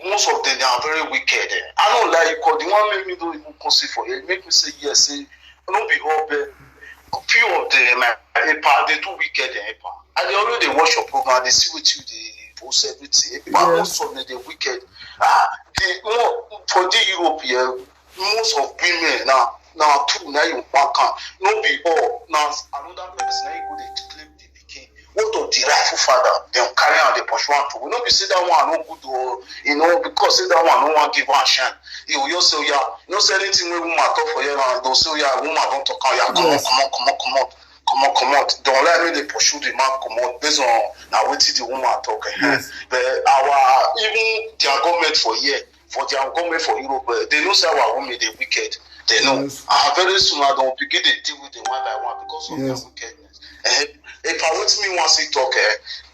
most of them are very wicked. I don't like because the one make me don't even consider for it. Make me say yes, say don't be all bad. A few of them they too wicked and they already watch your program, they see what you they post everything. But most of them they wicked. For the European, most of women now two now you back on no be all now another person now you go dey claim the pikin what of the rightful father dem carry am dey pursue am to we no be say that one no good o because say that one no wan give am shine he go just say oya say anything wey woman talk for here now go say oya woman don talk am oya comot don let me dey pursue the man comot based on na wetin the woman talk but our even their government for here for their government for Europe they know say our women dey wicked. They know. Very soon I don't begin to deal with them one by one because of their wickedness. If I want me once to talk,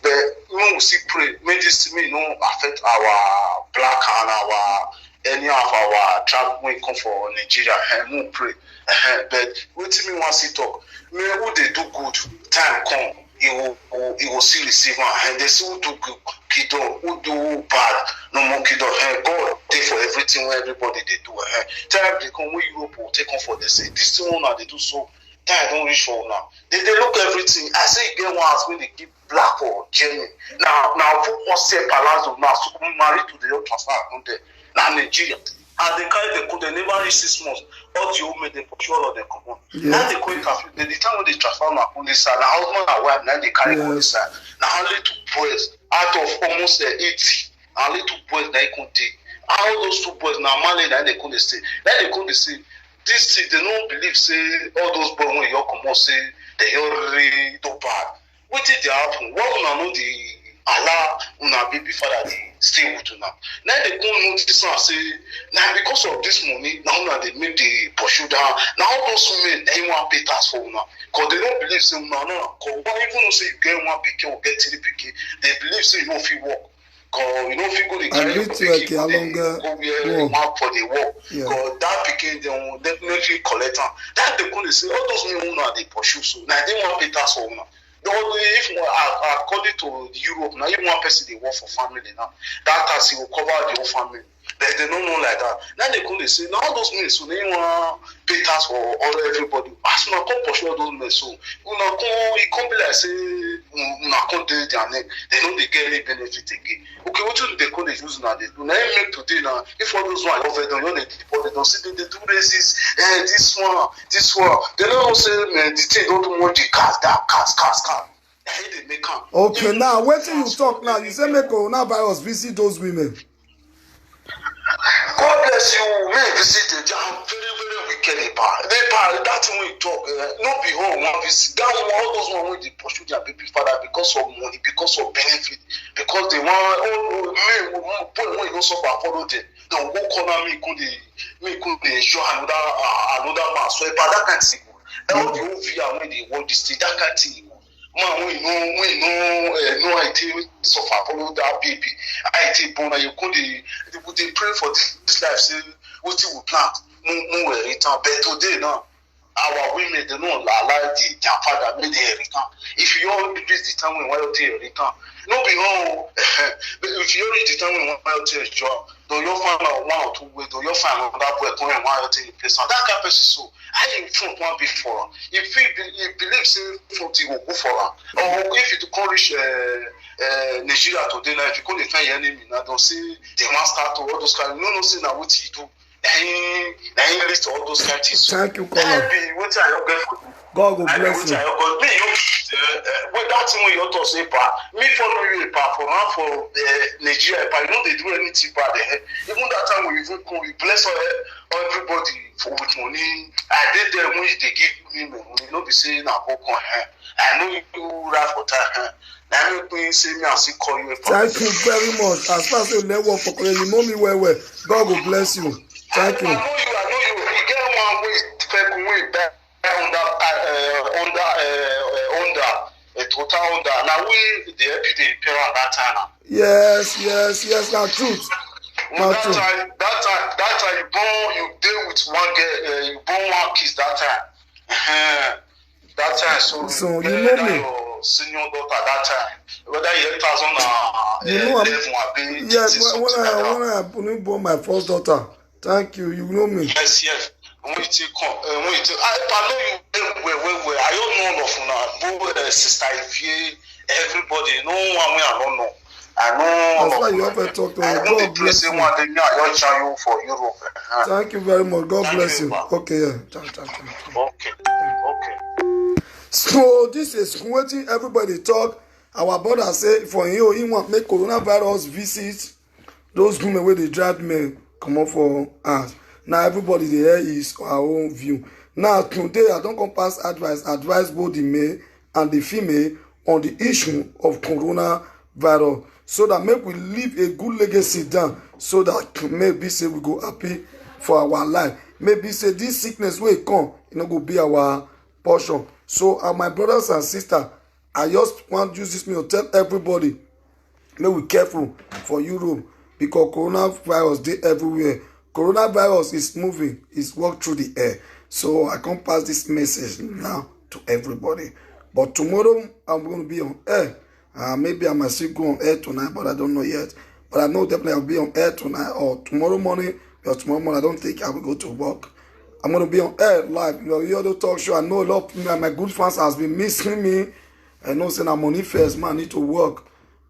but when we see pray, may this me no affect our black and our any of our tribe when come for Nigeria and we pray. But when me once to talk, may who they do good, time come. He will still receive one, and they still do good, kiddo, who do bad, no more kiddo. God take for everything where everybody they do. Time they come, when Europe will take on for they say this thing now they do so. Time don't reach for now. They look everything. I say get ones when they give black or Germany. Now who wants say Palazzo now so married to the transfer on there. Now Nigeria. And they carry the code, they never reach 6 months. All the women, they pursue all of them come on. Now they call it the time when they transfer on the side, now husband and wife, now they carry on the side. Now only 2 boys out of almost 80, only 2 boys that they can take. All those 2 boys now, Mali, now they couldn't say. Now they couldn't say, this thing, they don't believe, say, all those boys when you come on, say, they already do bad. What did they happen? What will I know the Allah una baby father dey stay with una. Now they go notice and say, now because of this money, now una they make the pursue down. Now all those women they want pay tax for una, because they don't believe say una no. Because even say you get one pikin or get 3 pikin, they believe say you no fit work. Because you know if you go to carry your pikin, go where one for the work. Because that pikin they will definitely collect am. That they go dey say all those women una they pursue so. Now they want pay tax for una. If according to Europe now, if one person they work for family now, that tax will cover the whole family. but they don't know like that. Now they come, they say, now all those men, so they want pay tax for all everybody. As you come pursue all those men, so it can't be like say, can't do their name. They don't get any benefit again. Okay, what do they call the use now? They do not make today now. If all those one over there, they don't see they do races. This one. They don't say, man, the thing don't want the cars. They make them. Okay, now wait till you talk now. You say make coronavirus visit those women. God bless you. Men visit them. They are very, very wicked. That thing we talk. No be home. One visit. That one, all those one when they pursue their baby father because of money, because of benefit, because they want. Men when you don't suffer follow them. They will go corner me. Could they show another man? So about that kind of thing. All the whole via when they want this thing. That kind of thing. Man, we know IT suffer follow that baby. IT born and you could they pray for this life, say what you will plant, no return. But today now, our women they don't allow their father make their return. If you all reach the time when while they return, no be home. If you reach the time when while they job, do you find out 1 or 2 ways? Do you find out that boy going while they place? That kind of person so. I in front one before. If he believes in front, he will go for her. Or if you can't reach Nigeria today, now if you can't find your enemy, now don't say they must start to all those kind. No, say now what you do. He list all those kind of things. Thank you, Colin. What I get for you. God will bless you. With that thing when you to say, me follow you for Nigeria, you know they do anything bad. Even that time when you bless everybody with money. I did them when they give me money. You know, be saying I go on hand. I know you rap for that. Now you say me and see call you. Thank you very much. As far as you network for you know me well. God will bless you. Thank you. I know you. You get one way take way back under total under. Now we the everyday parent that time. Yes, now truth. That time you deal with one girl, you born one kiss that time. That time, so you know me. Your senior daughter that time, whether you 8,000 yes, when I born my first daughter. Thank you. You know me. Yes. I know you well. I don't know of sister Ivy, everybody. No one way I don't know. I know. That's why you have to talk to me. God bless you. For Europe. Thank you very much. God bless you. Okay, yeah. Okay. So this is waiting. Everybody talk. Our brother say for you, he want make coronavirus visit those women where they drive me come up for us. Now everybody there is our own view. Now today I don't come pass advise both the male and the female on the issue of coronavirus, so that make we leave a good legacy down, so that maybe say we go happy for our life. Maybe say this sickness will come, go be our portion. So my brothers and sisters, I just want to use this to tell everybody, make we careful for Europe, because coronavirus dey everywhere. Coronavirus is moving, it's walk through the air. So I can't pass this message now to everybody. But tomorrow I'm going to be on air. Maybe I might still go on air tonight, but I don't know yet. But I know definitely I'll be on air tonight or tomorrow morning. Because tomorrow morning I don't think I will go to work. I'm going to be on air live. You other talk show. I know a lot of my good fans has been missing me. I know saying I'm money first, man. I need to work.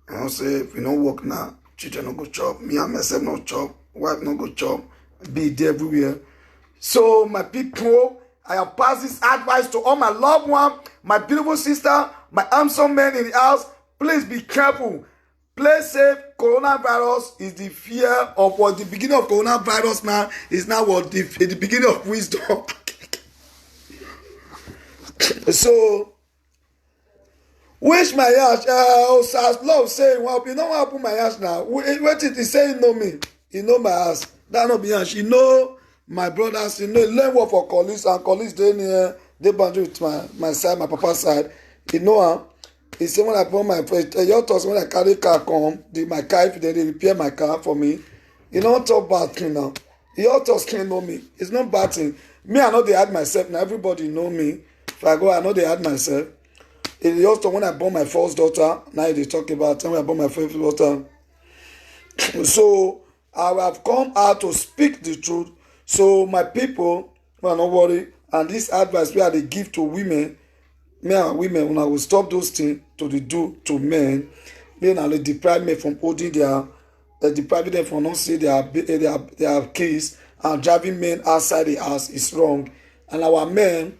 And I say if you don't work now, children no go chop. Me and myself no chop. Wife no go chop. Be there everywhere. So my people, I have passed this advice to all my loved ones, my beautiful sister, my handsome man in the house. Please be careful. Play safe. Coronavirus is the fear of what the beginning of coronavirus now is now what the beginning of wisdom. So, which my yash? As love saying, well, you know what I put my yash now. What it is saying, know me. You know my ass. That not be yash. You know my brothers. You know, learn what for colleagues and colleagues. They boundary with my side, my papa's side. You know, he said when I put my your thoughts when I carry car come, my car if they repair my car for me. You don't talk bad thing now. Your thoughts can't know me. It's not bad thing. Me, I know they had myself. Now everybody know me. If I go, I know they had myself. It also when I born my first daughter. Now they talk about when I born my first daughter. So I have come out to speak the truth. So my people, don't worry. And this advice where they give to women, men and women, when I will stop those things to the do to men, men and they deprive men from holding depriving them from not seeing their keys, and driving men outside the house is wrong. And our men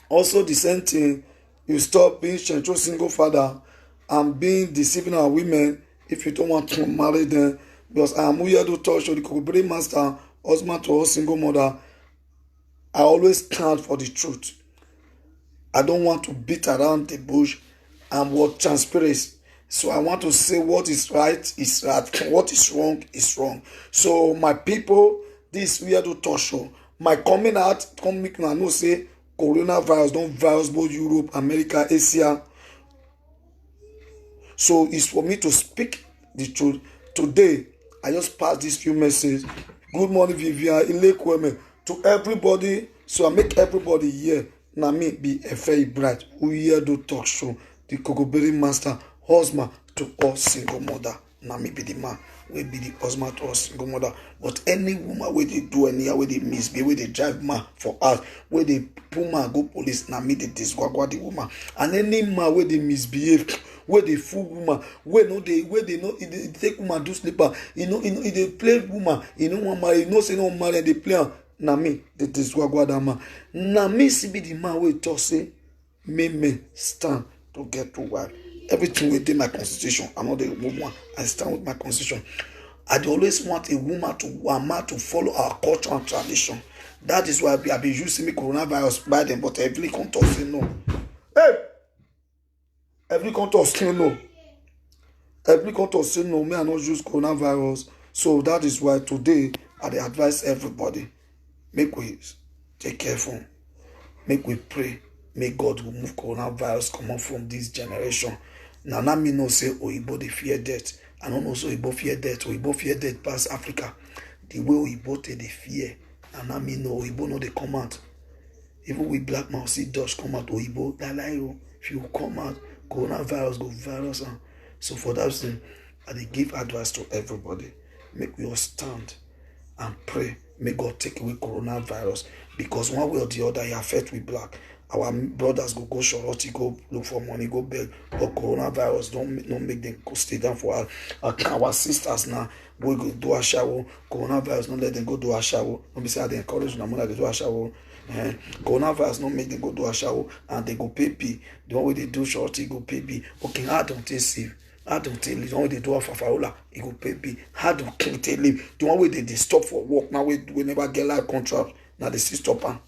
also the same thing. You stop being single father and being deceiving our women if you don't want to marry them. Because I am Uyado Touch, the Kokobere Master, husband to a single mother. I always stand for the truth. I don't want to beat around the bush and what transpires. So I want to say what is right is right, what is wrong is wrong. So my people, this Uyado Touch show, my coming out, come make me know say coronavirus don't virus both Europe, America, Asia. So it's for me to speak the truth. Today, I just passed these few messages. Good morning, Vivian, Ilekweme, to everybody. So I make everybody here. Now me be a very bright. Uyado Touch show. The Kokobere Master, husband to all single mother. Now me be the man. We be the husband to all single mother. But any woman where they do any where they misbehave, where they drive man for us, where they pull man go police, now me they disgwagwa the woman. And any man where they misbehave, where they fool woman, where they take woman do sleeper, they play woman, one marry, say no marry, they play. Na me, they disgwagwa that man. Na me see be the man where talk say, me stand to get to wife. Everything within my constitution, I'm not the woman. I stand with my constitution. I always want a man to follow our culture and tradition. That is why I be using me coronavirus by them, but every country say no. Hey, every country say no. Every country say no. Me I not use coronavirus. So that is why today I advise everybody, make we take careful, make we pray. May God remove coronavirus come on from this generation. Now, let me know say Oyibo they fear death. I don't know so Oyibo fear death. Oyibo fear death past Africa. The way Oyibo they fear. And let me know Oyibo no they come out. Even with black man see Dutch come out Oyibo. If you come out, coronavirus go virus. So for that reason, I give advice to everybody. Make we all stand and pray. May God take away coronavirus. Because one way or the other, it affect with black. Our brothers go shorty, go look for money, go beg. But coronavirus don't make them go stay down for us. Our sisters now, we go do a shower. Coronavirus don't let them go do a shower. Don't be say they encourage them to do a shower. Coronavirus don't make them go do a shower and they go pay pee. The one way they do shorty go pay pee. Okay, how don't they save? How don't they live? The one way they do a fafaola, it go pay pee. How don't they live? The one way they stop for work now we never get live contract. Now they still stop them.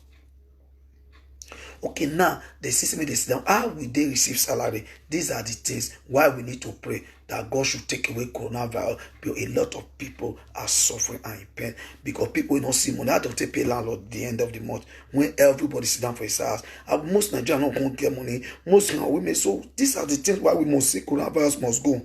Okay, now the system they sit down. How will they receive salary? These are the things why we need to pray that God should take away coronavirus. Because a lot of people are suffering and in pain because people will not see money. How do they pay landlord at the end of the month when everybody sit down for his house? And most Nigerians not going to get money. Most women. So these are the things why we must say coronavirus must go.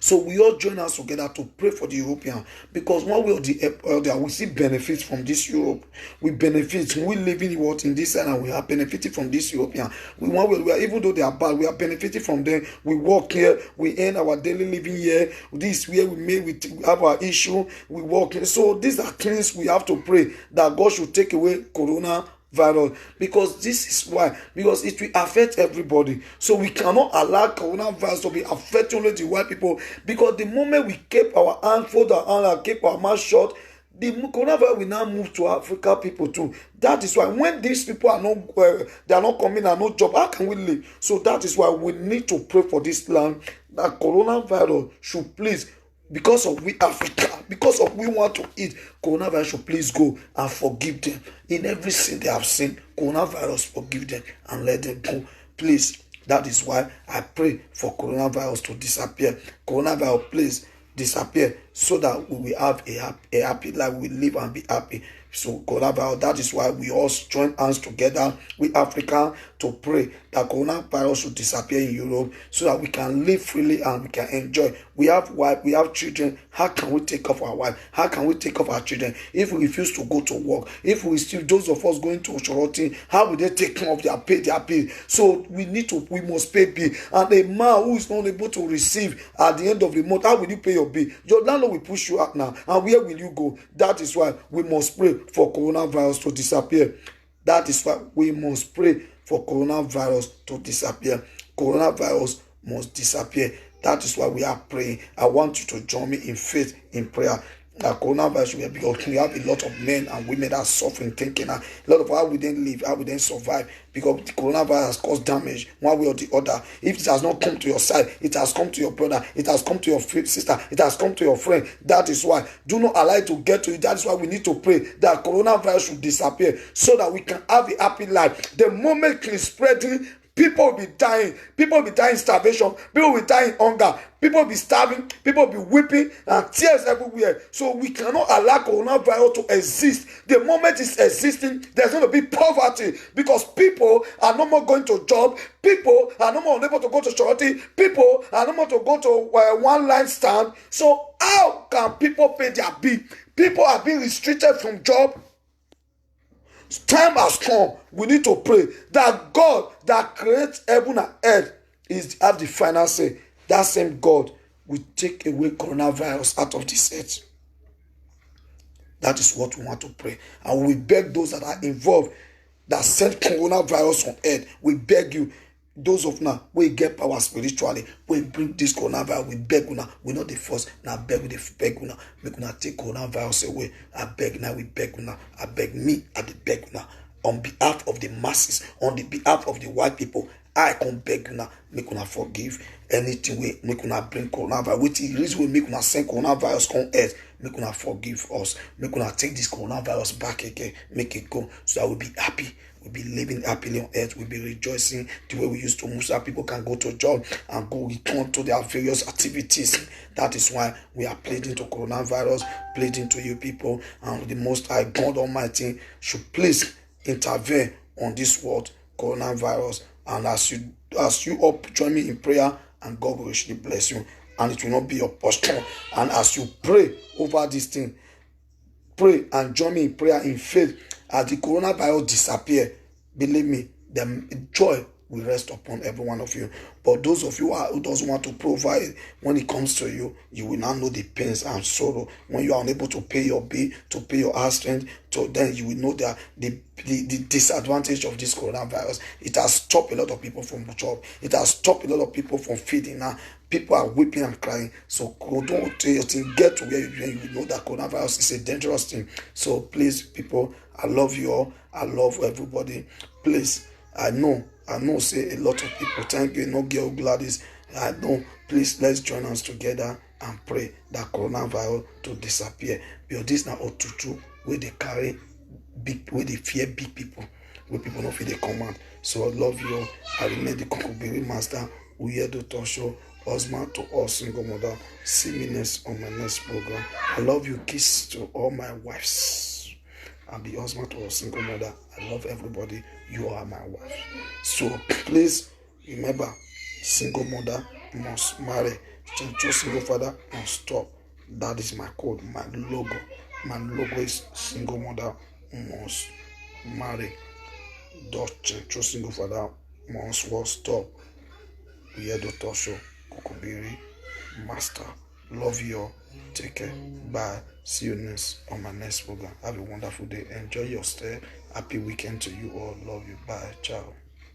So we all join us together to pray for the European because one way or the other we see benefits from this Europe. We benefit. We live in this and we are benefiting from this European. We are even though they are bad, we are benefiting from them. We work here, we earn our daily living here. This where we have our issue. We work here. So these are things we have to pray that God should take away coronavirus because this is why, because it will affect everybody. So we cannot allow coronavirus to be affecting only the white people because the moment we keep our hand fold our hand and keep our mouth shut, the coronavirus will now move to Africa people too. That is why when these people are not they are not coming and no job, how can we live? So that is why we need to pray for this land that coronavirus should please, because of we Africa, because of we want to eat, coronavirus should please go and forgive them. In every sin they have sinned, coronavirus forgive them and let them go. Please, that is why I pray for coronavirus to disappear. Coronavirus, please disappear so that we will have a happy life. We live and be happy. So coronavirus, that is why we all join hands together, we Africa, to pray that coronavirus should disappear in Europe so that we can live freely and we can enjoy. We have wife, we have children. How can we take off our wife? How can we take off our children? If we refuse to go to work, if we still, those of us going to Shoroti, how will they take care of their pay? So we must pay bill. And a man who is not able to receive at the end of the month, how will you pay your bill? Your landlord will push you out now. And where will you go? That is why we must pray for coronavirus to disappear. That is why we must pray for coronavirus to disappear. Coronavirus must disappear. That is why we are praying. I want you to join me in faith, in prayer. That coronavirus will be, because we have a lot of men and women that are suffering, thinking a lot of how we then live, how we then survive, because the coronavirus has caused damage one way or the other. If it has not come to your side, it has come to your brother, it has come to your sister, it has come to your friend. That is why do not allow it to get to you. That is why we need to pray that coronavirus should disappear so that we can have a happy life. The moment it is spreading, people will be dying. People will be dying starvation. People will be dying hunger. People will be starving. People will be weeping and tears everywhere. So we cannot allow coronavirus to exist. The moment it's existing, there's going to be poverty because people are no more going to job. People are no more able to go to charity. People are no more to go to one line stand. So how can people pay their bill? People are being restricted from job. Time has come. We need to pray that God that creates heaven and earth have the final say. That same God will take away coronavirus out of this earth. That is what we want to pray. And we beg those that are involved that sent coronavirus on earth. We beg you, those of now, we get power spiritually. We bring this coronavirus. We beg you now. We're not the first. Now beg you now. Make you now take coronavirus away. I beg now. We beg you now. I beg me. I beg you now. On behalf of the masses, on the behalf of the white people, I can beg you now. Make you now forgive anything we make you now bring coronavirus. Which is the reason we make you now send coronavirus on earth. Make you now forgive us. Make you now take this coronavirus back again. Make it go so that we'll be happy. We'll be living happily on earth. We'll be rejoicing the way we used to move so that people can go to job and go return to their various activities. That is why we are pleading to coronavirus, pleading to you people, and the Most High God Almighty should please intervene on this world, coronavirus. And as you all join me in prayer, and God will richly bless you, and it will not be your portion. And as you pray over this thing, pray and join me in prayer in faith. As the coronavirus disappear, believe me, the joy will rest upon every one of you. But those of you who doesn't want to provide, when it comes to you, you will now know the pains and sorrow. When you are unable to pay your bill, to pay your house rent, then you will know that the disadvantage of this coronavirus. It has stopped a lot of people from job. It has stopped a lot of people from feeding now. People are weeping and crying. So don't get to where you know that coronavirus is a dangerous thing. So please, people, I love you all. I love everybody. Please, I know, say a lot of people, thank you, no girl Gladys. I know, please, let's join us together and pray that coronavirus to disappear. Because this now Otutu, where they carry big, where they fear big people, where people don't feel the command. So I love you all. I remain the Kokubiri Master, Uyedo Tosho, husband to all single mother. See me next on my next program. I love you. Kiss to all my wives. I'll be husband to a single mother. I love everybody. You are my wife. So please remember, single mother must marry. Just single father must stop. That is my code, my logo. My logo is single mother must marry. Just single father must stop. Uyedo Tosho, Kokubiri Master. Love you all. Take care. Bye. See you next on my next program. Have a wonderful day. Enjoy your stay. Happy weekend to you all. Love you. Bye. Ciao.